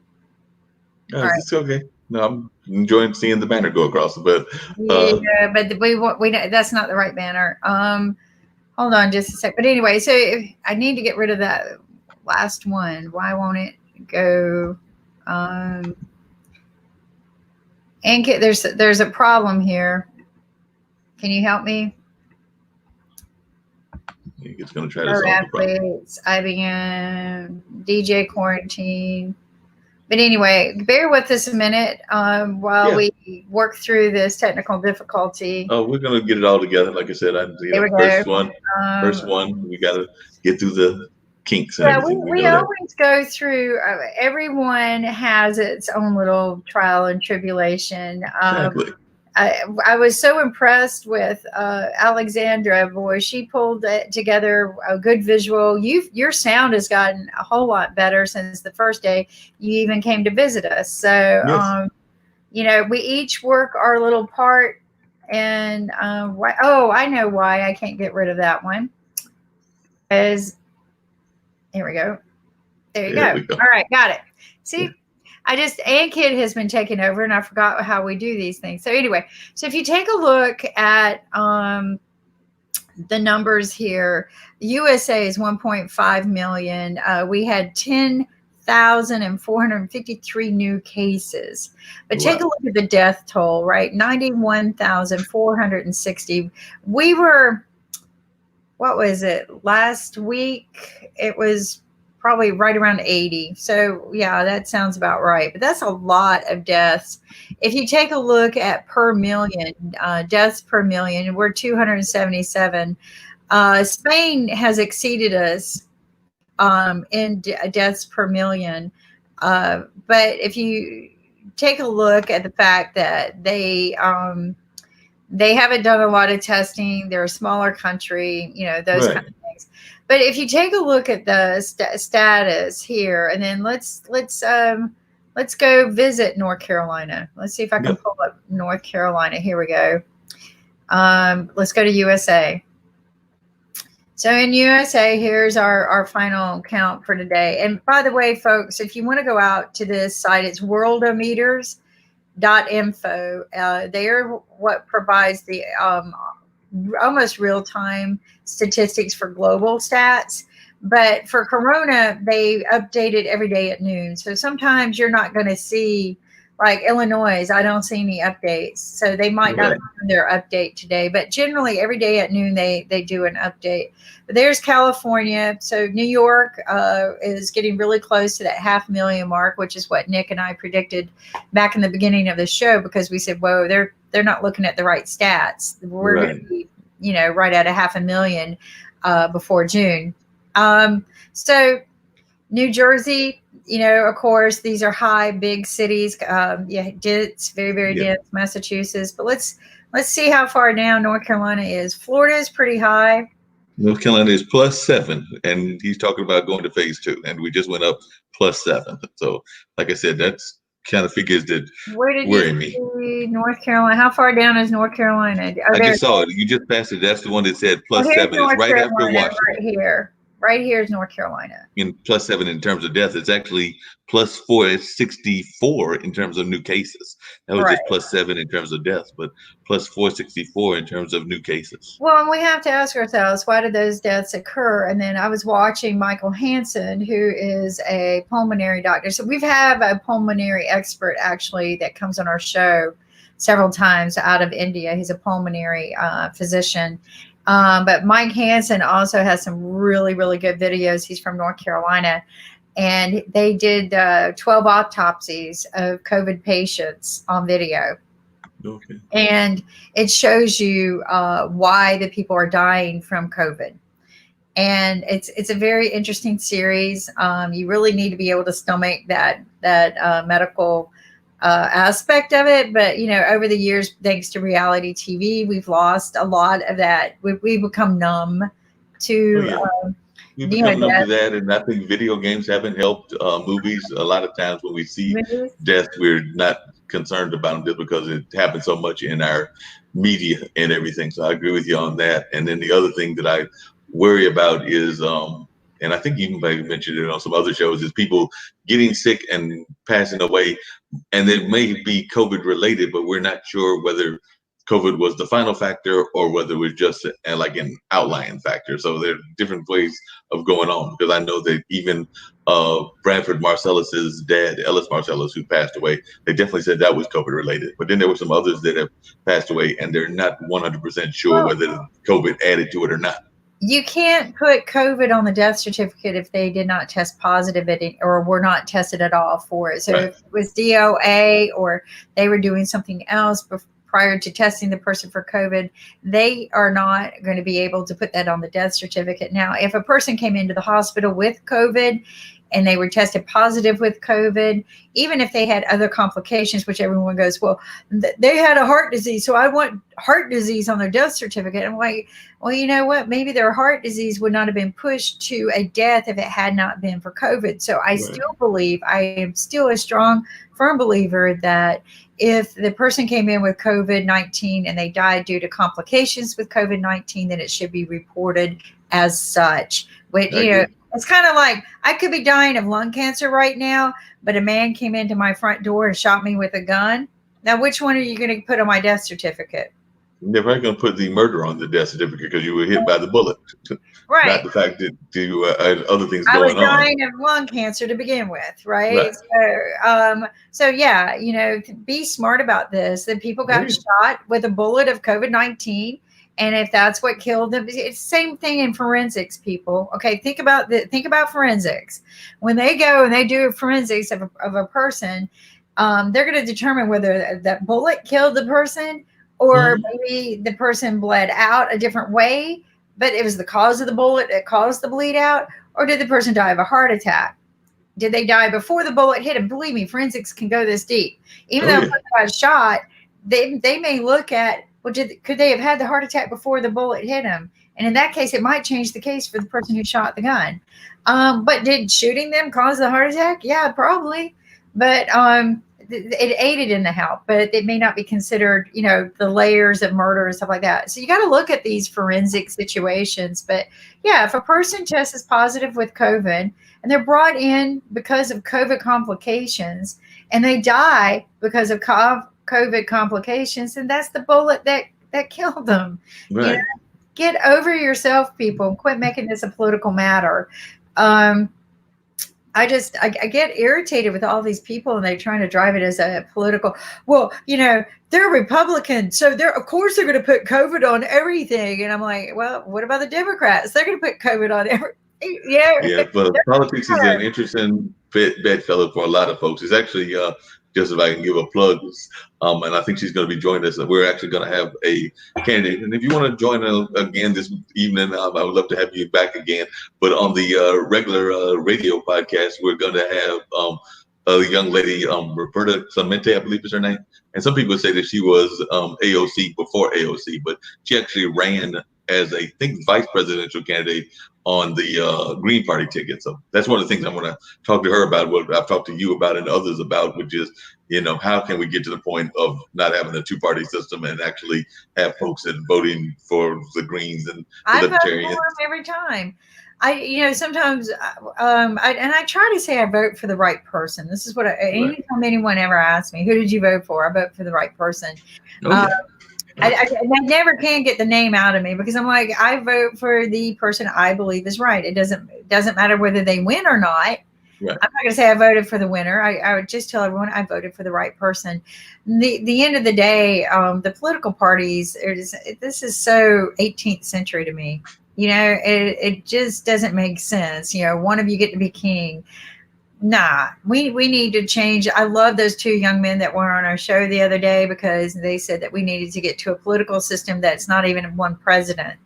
B: All right.
A: It's okay. No, I'm enjoying seeing the banner go across, but
B: Yeah, but we that's not the right banner. Hold on just a sec. But anyway, so I need to get rid of that last one. Why won't it go? And there's a problem here. Can you help me?
A: it's going to try to solve the problem.
B: Athletes, IBM, DJ quarantine. But anyway, bear with us a minute while
A: Yeah.
B: we work through this technical difficulty.
A: Oh, we're going to get it all together. Like I said,
B: There we go.
A: first one, we got to get through the kinks and
B: Yeah,
A: everything. We
B: we
A: know that.
B: always go through, everyone has its own little trial and tribulation.
A: Exactly.
B: I was so impressed with Alexandra. Boy, she pulled together a good visual. Your sound has gotten a whole lot better since the first day you even came to visit us. So,
A: Yes.
B: we each work our little part. And oh, I know why I can't get rid of that one. Is here we go. There you
A: There
B: go.
A: we go.
B: All right, got it.
A: Yeah.
B: See, Ann Kid has been taking over, and I forgot how we do these things. So anyway, so if you take a look at the numbers here, USA is 1.5 million. We had 10,453 new cases. But take a
A: Wow.
B: look at the death toll, right? 91,460. We were, what was it, last week? It was probably right around 80. So, yeah, that sounds about right. But that's a lot of deaths. If you take a look at per million, deaths per million, we're 277. Spain has exceeded us in deaths per million. But if you take a look at the fact that they haven't done a lot of testing. They're a smaller country, those
A: Right.
B: kind of things. But if you take a look at the status here, and then let's go visit North Carolina. Let's see if I can
A: Yep.
B: pull up North Carolina. Here we go. Let's go to USA. So in USA, here's our final count for today. And by the way, folks, if you want to go out to this site, it's worldometers.info. They're what provides the almost real-time statistics for global stats. But for Corona, they update it every day at noon. So sometimes you're not going to see, like Illinois, I don't see any updates. So they might not
A: Right.
B: have done their update today. But generally, every day at noon, they do an update. But there's California. So New York is getting really close to that 500,000 mark, which is what Nick and I predicted back in the beginning of the show, because we said, whoa, they're not looking at the right stats. We're going
A: Right.
B: to be, right at 500,000 before June. So New Jersey, of course, these are high, big cities. It's very, very
A: Yeah.
B: dense. Massachusetts, but let's see how far down North Carolina is. Florida is pretty high.
A: North Carolina is +7, and he's talking about going to phase 2, and we just went up +7. So, like I said, that's kind of figures that
B: Where did you
A: worry me.
B: see North Carolina? How far down is North Carolina? Oh,
A: I
B: there.
A: just saw it. You just passed it. That's the one that said
B: Well, here's
A: +7. It's
B: North
A: right after
B: Carolina
A: Washington.
B: right here. Right here is North Carolina.
A: In +7 in terms of deaths, it's actually +464 in terms of new cases. That was
B: Right.
A: just +7 in terms of deaths, but +464 in terms of new cases.
B: Well, and we have to ask ourselves, why did those deaths occur? And then I was watching Michael Hansen, who is a pulmonary doctor. So we've had a pulmonary expert actually that comes on our show several times out of India. He's a pulmonary physician. But Mike Hansen also has some really, really good videos. He's from North Carolina. And they did 12 autopsies of COVID patients on video.
A: Okay.
B: And it shows you why the people are dying from COVID. And it's a very interesting series. You really need to be able to stomach that medical aspect of it. But, over the years, thanks to reality TV, we've lost a lot of that. We've become numb to
A: Oh, yeah. We've become numb to that, and I think video games haven't helped. Movies, a lot of times when we see death, we're not concerned about them just because it happens so much in our media and everything. So I agree with you on that. And then the other thing that I worry about is, and I think you mentioned it on some other shows, is people getting sick and passing away, and it may be COVID related, but we're not sure whether COVID was the final factor or whether it was just like an outlying factor. So there are different ways of going on, because I know that even Branford Marcellus's dad, Ellis Marcellus, who passed away, they definitely said that was COVID related. But then there were some others that have passed away, and they're not 100% sure whether COVID added to it or not.
B: You can't put COVID on the death certificate if they did not test positive or were not tested at all for it. So if it was DOA or they were doing something else prior to testing the person for COVID, they are not going to be able to put that on the death certificate. Now, if a person came into the hospital with COVID and they were tested positive with COVID, even if they had other complications, which everyone goes, well, they had a heart disease, so I want heart disease on their death certificate. I'm like, well, you know what? Maybe their heart disease would not have been pushed to a death if it had not been for COVID. So I still believe, I am still a strong, firm believer that if the person came in with COVID-19 and they died due to complications with COVID-19, then it should be reported as such. But, you know, it's kind of like I could be dying of lung cancer right now, but a man came into my front door and shot me with a gun. Now, which one are you going to put on my death certificate?
A: They're probably going to put the murder on the death certificate because you were hit by the bullet.
B: Right.
A: Not the fact that you had other things going on.
B: I was dying of lung cancer to begin with, right? So yeah, you know, be smart about this. That people got shot with a bullet of COVID-19. And if that's what killed them, it's the same thing in forensics, people. Okay, think about forensics. When they go and they do forensics of a person, they're going to determine whether that bullet killed the person or maybe the person bled out a different way, but it was the cause of the bullet that caused the bleed out, or did the person die of a heart attack? Did they die before the bullet hit him? Believe me, forensics can go this deep. Even though a person got shot, they may look at, well, could they have had the heart attack before the bullet hit him? And in that case, it might change the case for the person who shot the gun. But did shooting them cause the heart attack? Yeah, probably. But it aided in the help, but it may not be considered, you know, the layers of murder and stuff like that. So you got to look at these forensic situations. But yeah, if a person tests positive with COVID and they're brought in because of COVID complications and they die because of COVID complications, and that's the bullet that killed them.
A: Right.
B: You know? Get over yourself, people, and quit making this a political matter. I get irritated with all these people, and they're trying to drive it as a political. Well, you know, they're Republicans, so of course they're going to put COVID on everything. And I'm like, well, what about the Democrats? They're going to put COVID on everything.
A: Yeah, but politics is an interesting bedfellow for a lot of folks. It's actually just if I can give a plug, and I think she's going to be joining us. We're actually going to have a candidate, and if you want to join again this evening, I would love to have you back again. But on the regular radio podcast, we're going to have a young lady, Roberta Clemente, I believe is her name. And some people say that she was AOC before AOC, but she actually ran as I think vice presidential candidate on the Green Party ticket. So that's one of the things I want to talk to her about, what I've talked to you about and others about, which is, you know, how can we get to the point of not having a two-party system and actually have folks that voting for the Greens and the Libertarians? I vote for
B: them every time. Sometimes I try to say I vote for the right person. This is what anytime anyone ever asks me, who did you vote for? I vote for the right person. I never can get the name out of me because I'm like, I vote for the person I believe is right. It doesn't matter whether they win or not. Right. I'm not going to say I voted for the winner. I would just tell everyone I voted for the right person. The end of the day, the political parties, this is so 18th century to me. You know, it just doesn't make sense. You know, one of you get to be king. Nah, we need to change. I love those two young men that were on our show the other day because they said that we needed to get to a political system that's not even one president.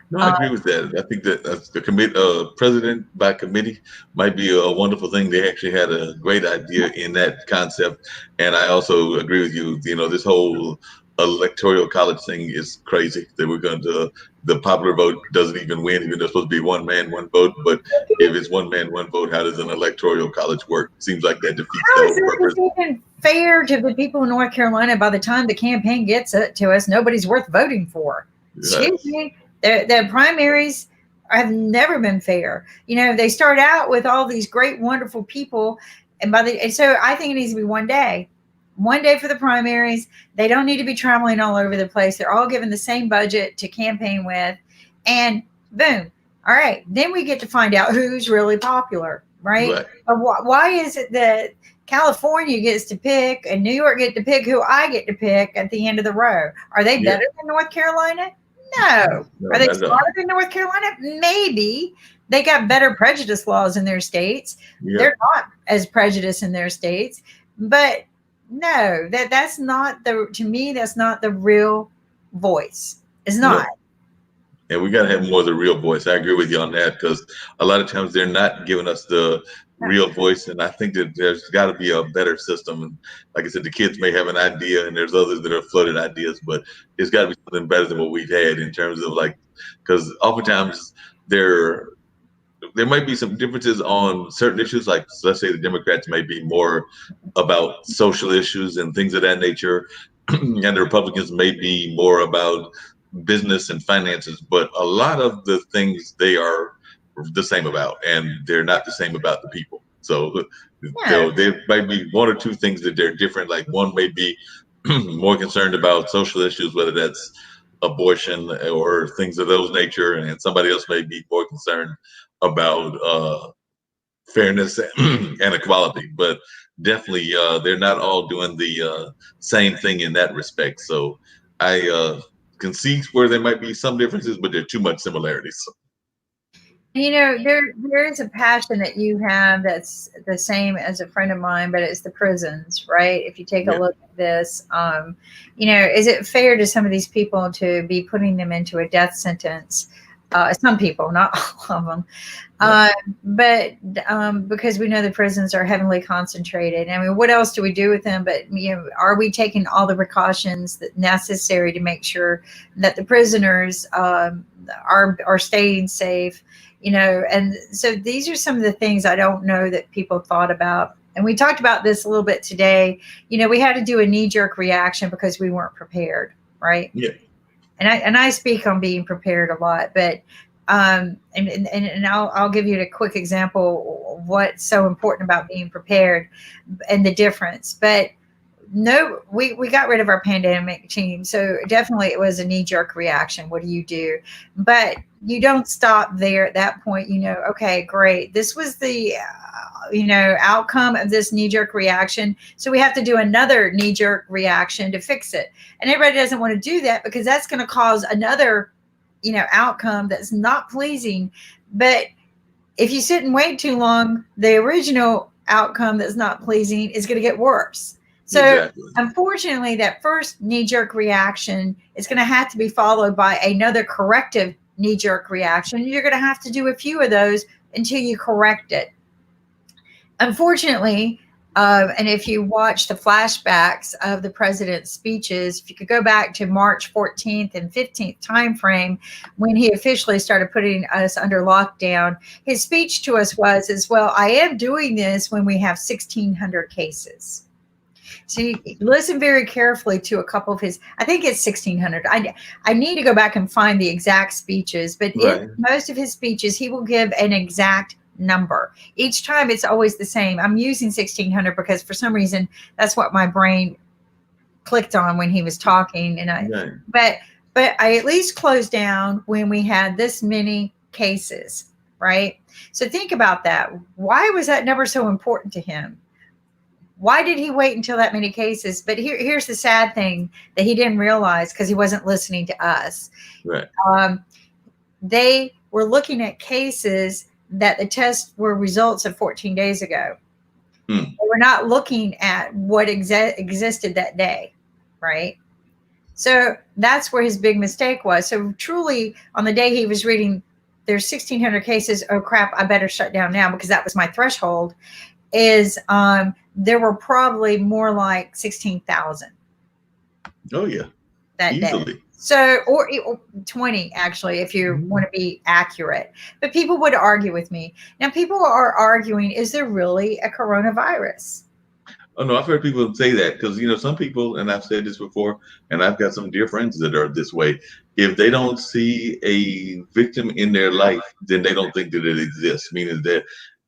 A: No, I agree with that. I think that the president by committee might be a wonderful thing. They actually had a great idea in that concept. And I also agree with you. You know, this whole electoral college thing is crazy that we're going to, the popular vote doesn't even win, even though it's supposed to be one man, one vote. But if it's one man, one vote, how does an electoral college work? Seems like that defeats the whole purpose.
B: How is it even fair to the people in North Carolina? By the time the campaign gets it to us, nobody's worth voting for. Excuse me. The primaries have never been fair. You know, they start out with all these great, wonderful people. And so I think it needs to be one day for the primaries. They don't need to be traveling all over the place. They're all given the same budget to campaign with, and boom. All right. Then we get to find out who's really popular, right? Why is it that California gets to pick and New York get to pick who I get to pick at the end of the row? Are they better than North Carolina? No. Are they smarter than North Carolina? Maybe. They got better prejudice laws in their states. They're not as prejudiced in their states, but No, that's not the, to me, that's not the real voice. It's not.
A: Yep. And we got to have more of the real voice. I agree with you on that because a lot of times they're not giving us the real voice. And I think that there's got to be a better system. And like I said, the kids may have an idea and there's others that are floated ideas, but it's got to be something better than what we've had in terms of like, because oftentimes there there might be some differences on certain issues. Like let's say the Democrats may be more about social issues and things of that nature, and the Republicans may be more about business and finances. But a lot of the things they are the same about, and they're not the same about the people. So
B: No.
A: there might be one or two things that they're different. Like one may be more concerned about social issues, whether that's abortion or things of those nature, and somebody else may be more concerned about fairness and equality. But definitely, they're not all doing the same thing in that respect. So I can see where there might be some differences, but there are too much similarities.
B: You know, there is a passion that you have that's the same as a friend of mine, but it's the prisons, right? If you take a
A: Yeah,
B: look at this, is it fair to some of these people to be putting them into a death sentence? Some people, not all of them,
A: right.
B: uh, but because we know the prisons are heavily concentrated. I mean, what else do we do with them? But are we taking all the precautions that necessary to make sure that the prisoners are staying safe? And so these are some of the things I don't know that people thought about. And we talked about this a little bit today. We had to do a knee jerk reaction because we weren't prepared, right?
A: Yeah,
B: And I speak on being prepared a lot, but and I'll give you a quick example of what's so important about being prepared and the difference. But no, we got rid of our pandemic team, so definitely it was a knee jerk reaction. What do you do? But you don't stop there at that point. Okay, great, this was the outcome of this knee jerk reaction, so we have to do another knee jerk reaction to fix it. And everybody doesn't want to do that because that's going to cause another outcome that's not pleasing. But if you sit and wait too long, the original outcome that's not pleasing is going to get worse. So,
A: exactly.
B: unfortunately, that first knee jerk reaction is going to have to be followed by another corrective knee jerk reaction. You're going to have to do a few of those until you correct it. Unfortunately, and if you watch the flashbacks of the president's speeches, if you could go back to March 14th and 15th timeframe when he officially started putting us under lockdown, his speech to us was as well, I am doing this when we have 1,600 cases. So you listen very carefully to a couple of his, I think it's 1,600. I need to go back and find the exact speeches, but in
A: Right.
B: most of his speeches, he will give an exact number. Each time it's always the same. I'm using 1,600 because for some reason that's what my brain clicked on when he was talking.
A: Right.
B: But I at least closed down when we had this many cases, right? So think about that. Why was that number so important to him? Why did he wait until that many cases? But here's the sad thing that he didn't realize because he wasn't listening to us.
A: Right.
B: Um, they were looking at cases that the tests were results of 14 days ago.
A: Hmm.
B: They were not looking at what existed that day, right? So that's where his big mistake was. So truly, on the day he was reading, there's 1,600 cases. Oh crap! I better shut down now because that was my threshold. There were probably more like 16,000
A: Oh yeah.
B: that day.
A: Easily.
B: So, or 20 actually, if you want to be accurate. But people would argue with me. Now, people are arguing, is there really a coronavirus?
A: Oh no, I've heard people say that because some people, and I've said this before, and I've got some dear friends that are this way. If they don't see a victim in their life, then they don't think that it exists. Meaning that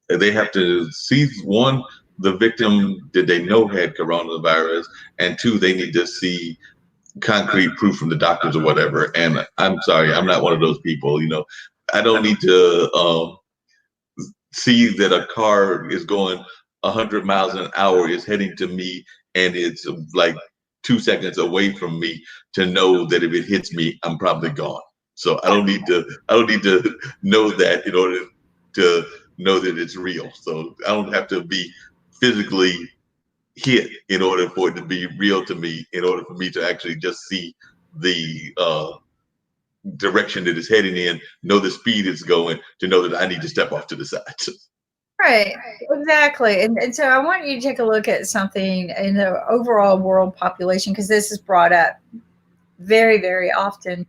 A: they have to see one, the victim that they know had coronavirus, and two, they need to see concrete proof from the doctors or whatever. And I'm sorry, I'm not one of those people. I don't need to see that a car is going 100 miles an hour, is heading to me, and it's like 2 seconds away from me to know that if it hits me, I'm probably gone. So I don't need to. I don't need to know that in order to know that it's real. So I don't have to be physically hit in order for it to be real to me, in order for me to actually just see the direction that it's heading in, know the speed it's going, to know that I need to step off to the side.
B: Right, exactly. And so I want you to take a look at something in the overall world population, because this is brought up very, very often.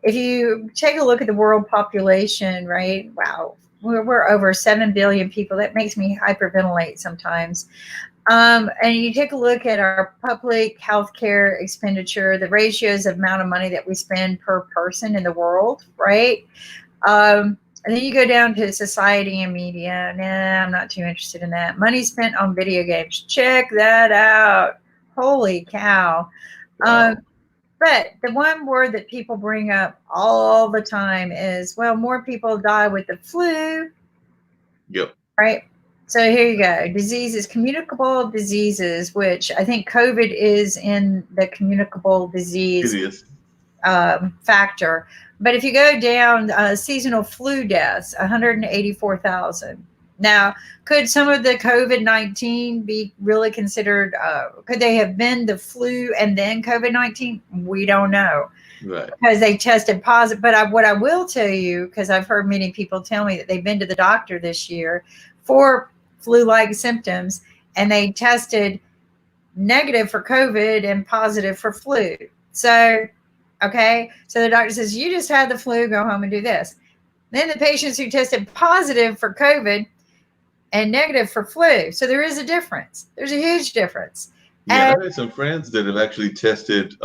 B: If you take a look at the world population, right? Wow, we're over 7 billion people. That makes me hyperventilate sometimes. And you take a look at our public healthcare expenditure, the ratios of amount of money that we spend per person in the world, right? And then you go down to society and media. Nah, I'm not too interested in that. Money spent on video games. Check that out. Holy cow.
A: Wow.
B: But the one word that people bring up all the time is, well, more people die with the flu,
A: Yep.
B: right? So here you go. Diseases, communicable diseases, which I think COVID is in the communicable
A: It
B: disease
A: is.
B: factor. But if you go down, seasonal flu deaths, 184,000. Now, could some of the COVID-19 be really considered? Could they have been the flu and then COVID-19? We don't know,
A: Right.
B: because they tested positive. But what I will tell you, because I've heard many people tell me that they've been to the doctor this year for flu-like symptoms, and they tested negative for COVID and positive for flu. So, okay, so the doctor says, you just had the flu, go home and do this. Then the patients who tested positive for COVID and negative for flu. So there is a difference. There's a huge difference.
A: Yeah,
B: And
A: I've had some friends that have actually tested,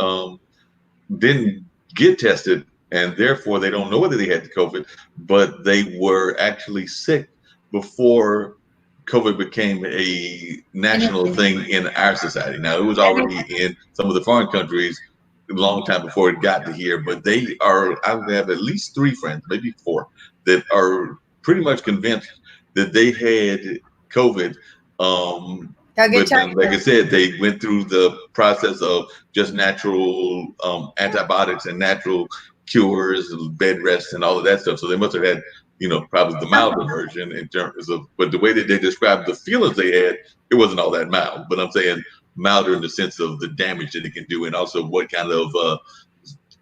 A: didn't get tested, and therefore they don't know whether they had the COVID, but they were actually sick before COVID became a national thing in our society. Now, it was already in some of the foreign countries a long time before it got to here, but they are, I have at least 3 friends, maybe 4, that are pretty much convinced that they had COVID. But then, like I said, they went through the process of just natural antibiotics and natural cures, and bed rest, and all of that stuff. So they must have had, probably the milder version in terms of, but the way that they described the feelings they had, it wasn't all that mild. But I'm saying milder in the sense of the damage that it can do, and also what kind of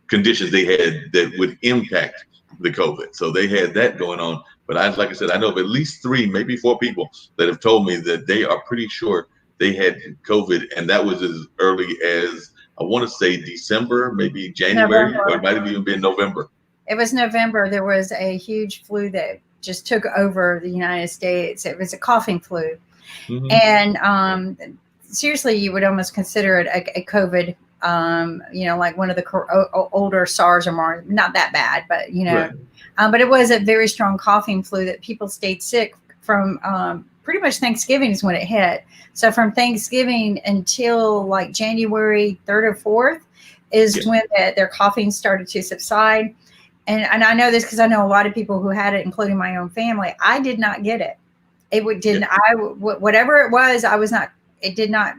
A: conditions they had that would impact the COVID. So they had that going on. But like I said, I know of at least 3, maybe 4 people that have told me that they are pretty sure they had COVID, and that was as early as, I want to say, December, maybe January,
B: November.
A: or it might have even been November.
B: It was November. There was a huge flu that just took over the United States. It was a coughing flu.
A: Mm-hmm.
B: And seriously, you would almost consider it a COVID, like one of the older SARS or more, not that bad, but,
A: Right.
B: But it was a very strong coughing flu that people stayed sick from. Pretty much Thanksgiving is when it hit. So from Thanksgiving until like January 3rd or 4th is when their coughing started to subside. And I know this because I know a lot of people who had it, including my own family. I did not get it. Whatever it was, it did not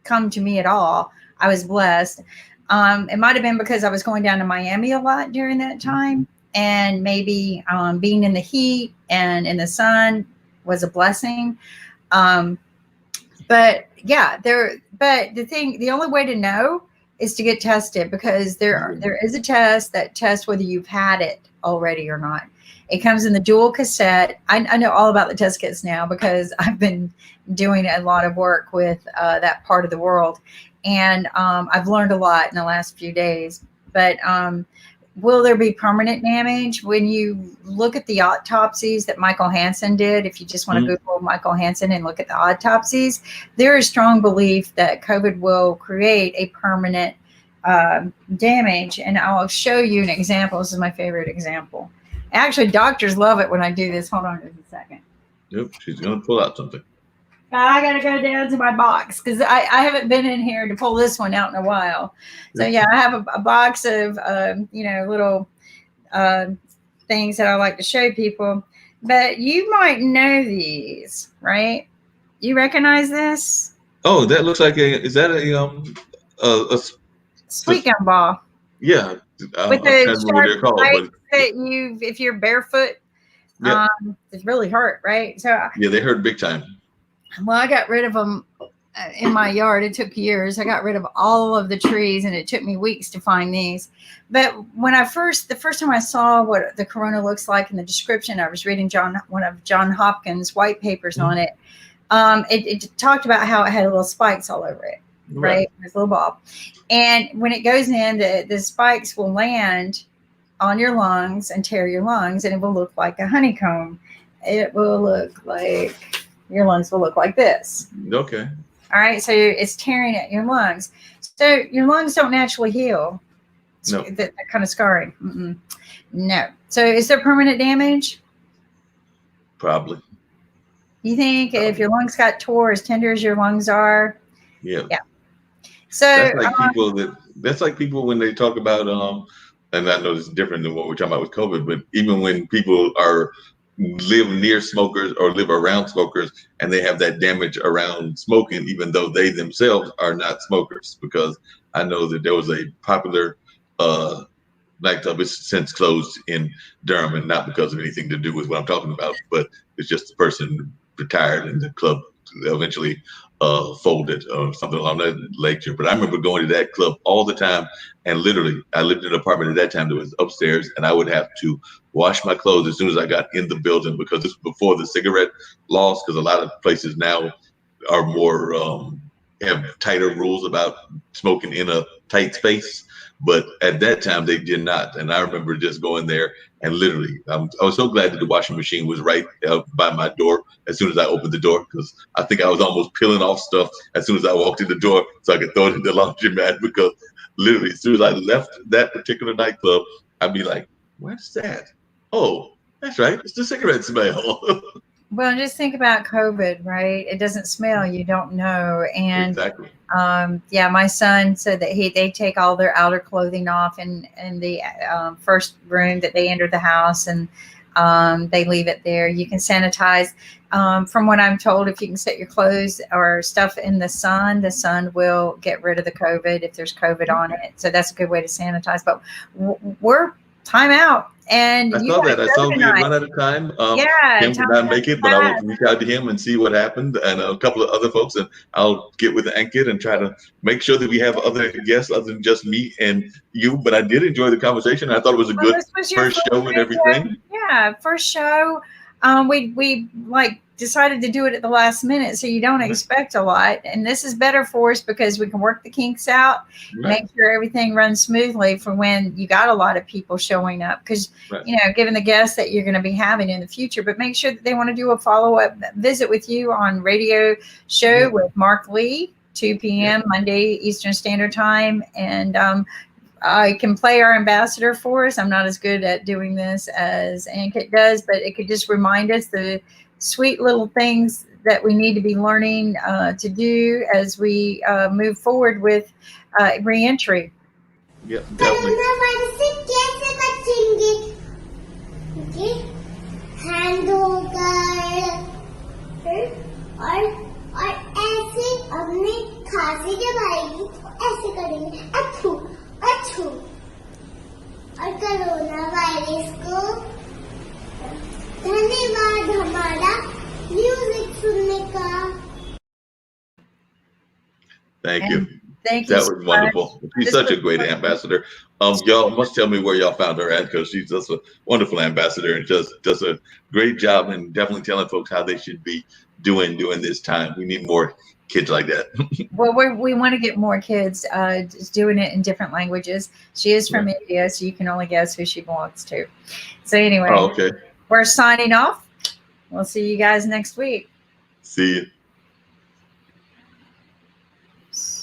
B: come to me at all. I was blessed. It might've been because I was going down to Miami a lot during that time, and maybe being in the heat and in the sun was a blessing. But the only way to know is to get tested, because there is a test that tests whether you've had it already or not. It comes in the dual cassette. I know all about the test kits now because I've been doing a lot of work with that part of the world. And I've learned a lot in the last few days. But will there be permanent damage? When you look at the autopsies that Michael Hansen did, if you just want to Google Michael Hansen and look at the autopsies, there is strong belief that COVID will create a permanent damage. And I'll show you an example. This is my favorite example. Actually, doctors love it when I do this. Hold on just a second.
A: Yep, she's going to pull out something.
B: I got to go down to my box because I haven't been in here to pull this one out in a while. So, yeah, I have a box of, little things that I like to show people. But you might know these, right? You recognize this?
A: Oh, that looks like is that a
B: sweet gum ball?
A: Yeah.
B: With the
A: sharp
B: called, that if you're barefoot, it really hurt, right? So
A: yeah, they hurt big time.
B: Well, I got rid of them in my yard. It took years. I got rid of all of the trees, and it took me weeks to find these. But when the first time I saw what the corona looks like in the description, I was reading one of John Hopkins' white papers on it. It talked about how it had little spikes all over it, right? This little ball. And when it goes in, the spikes will land on your lungs and tear your lungs, and it will look like a honeycomb. It will look like your lungs will look like this.
A: Okay.
B: All right. So it's tearing at your lungs. So your lungs don't naturally heal.
A: No.
B: That kind of scarring. No. So is there permanent damage?
A: Probably.
B: You think if your lungs got tore as tender as your lungs are?
A: Yeah.
B: Yeah. So
A: that's like people when they talk about and I know it's different than what we're talking about with COVID, but even when people live near smokers or live around smokers and they have that damage around smoking, even though they themselves are not smokers, because I know that there was a popular nightclub. It's since closed in Durham, and not because of anything to do with what I'm talking about, but it's just the person retired and the club eventually folded or something along that nature. But I remember going to that club all the time, and literally I lived in an apartment at that time that was upstairs, and I would have to wash my clothes as soon as I got in the building, because this was before the cigarette laws, because a lot of places now are more have tighter rules about smoking in a tight space. But at that time they did not. And I remember just going there and literally, I was so glad that the washing machine was right by my door as soon as I opened the door, because I think I was almost peeling off stuff as soon as I walked in the door so I could throw it in the laundromat, because literally as soon as I left that particular nightclub, I'd be like, what's that? Oh, that's right. It's the cigarette smell.
B: well, just think about COVID, right? It doesn't smell. You don't know. And
A: Exactly.
B: yeah, my son said that they take all their outer clothing off in the first room that they enter the house, and they leave it there. You can sanitize. From what I'm told, if you can set your clothes or stuff in the sun will get rid of the COVID if there's COVID on it. So that's a good way to sanitize. But we're time out. And
A: I saw that. I saw we had run out of time.
B: Yeah,
A: Tim did not make it, but I will reach out to him and see what happened, and a couple of other folks, and I'll get with Ankit and try to make sure that we have other guests other than just me and you. But I did enjoy the conversation. I thought it was a good first show and everything.
B: Yeah, first show. We like decided to do it at the last minute, so you don't expect a lot. And this is better for us because we can work the kinks out, make sure everything runs smoothly for when you got a lot of people showing up. Because given the guests that you're going to be having in the future, but make sure that they want to do a follow-up visit with you on radio show with Marc Lee, 2 p.m. Monday Eastern Standard Time, and I can play our ambassador for us. I'm not as good at doing this as Ankit does, but it could just remind us the sweet little things that we need to be learning to do as we move forward with reentry.
A: Yeah, definitely.
C: और ऐसे अपने खांसी जब आएगी तो ऐसे करेंगे अच्छू अच्छू और कोरोना वायरस को धन्यवाद हमारा म्यूजिक सुनने का.
A: Thank you.
B: Thank you.
A: That was wonderful. She's such a great ambassador. Y'all must tell me where y'all found her at, because she's just a wonderful ambassador and just does a great job, and definitely telling folks how they should be doing this time. We need more kids like that.
B: Well, we want to get more kids just doing it in different languages. She is from India, so you can only guess who she belongs to. So anyway,
A: okay.
B: We're signing off. We'll see you guys next week.
A: See you.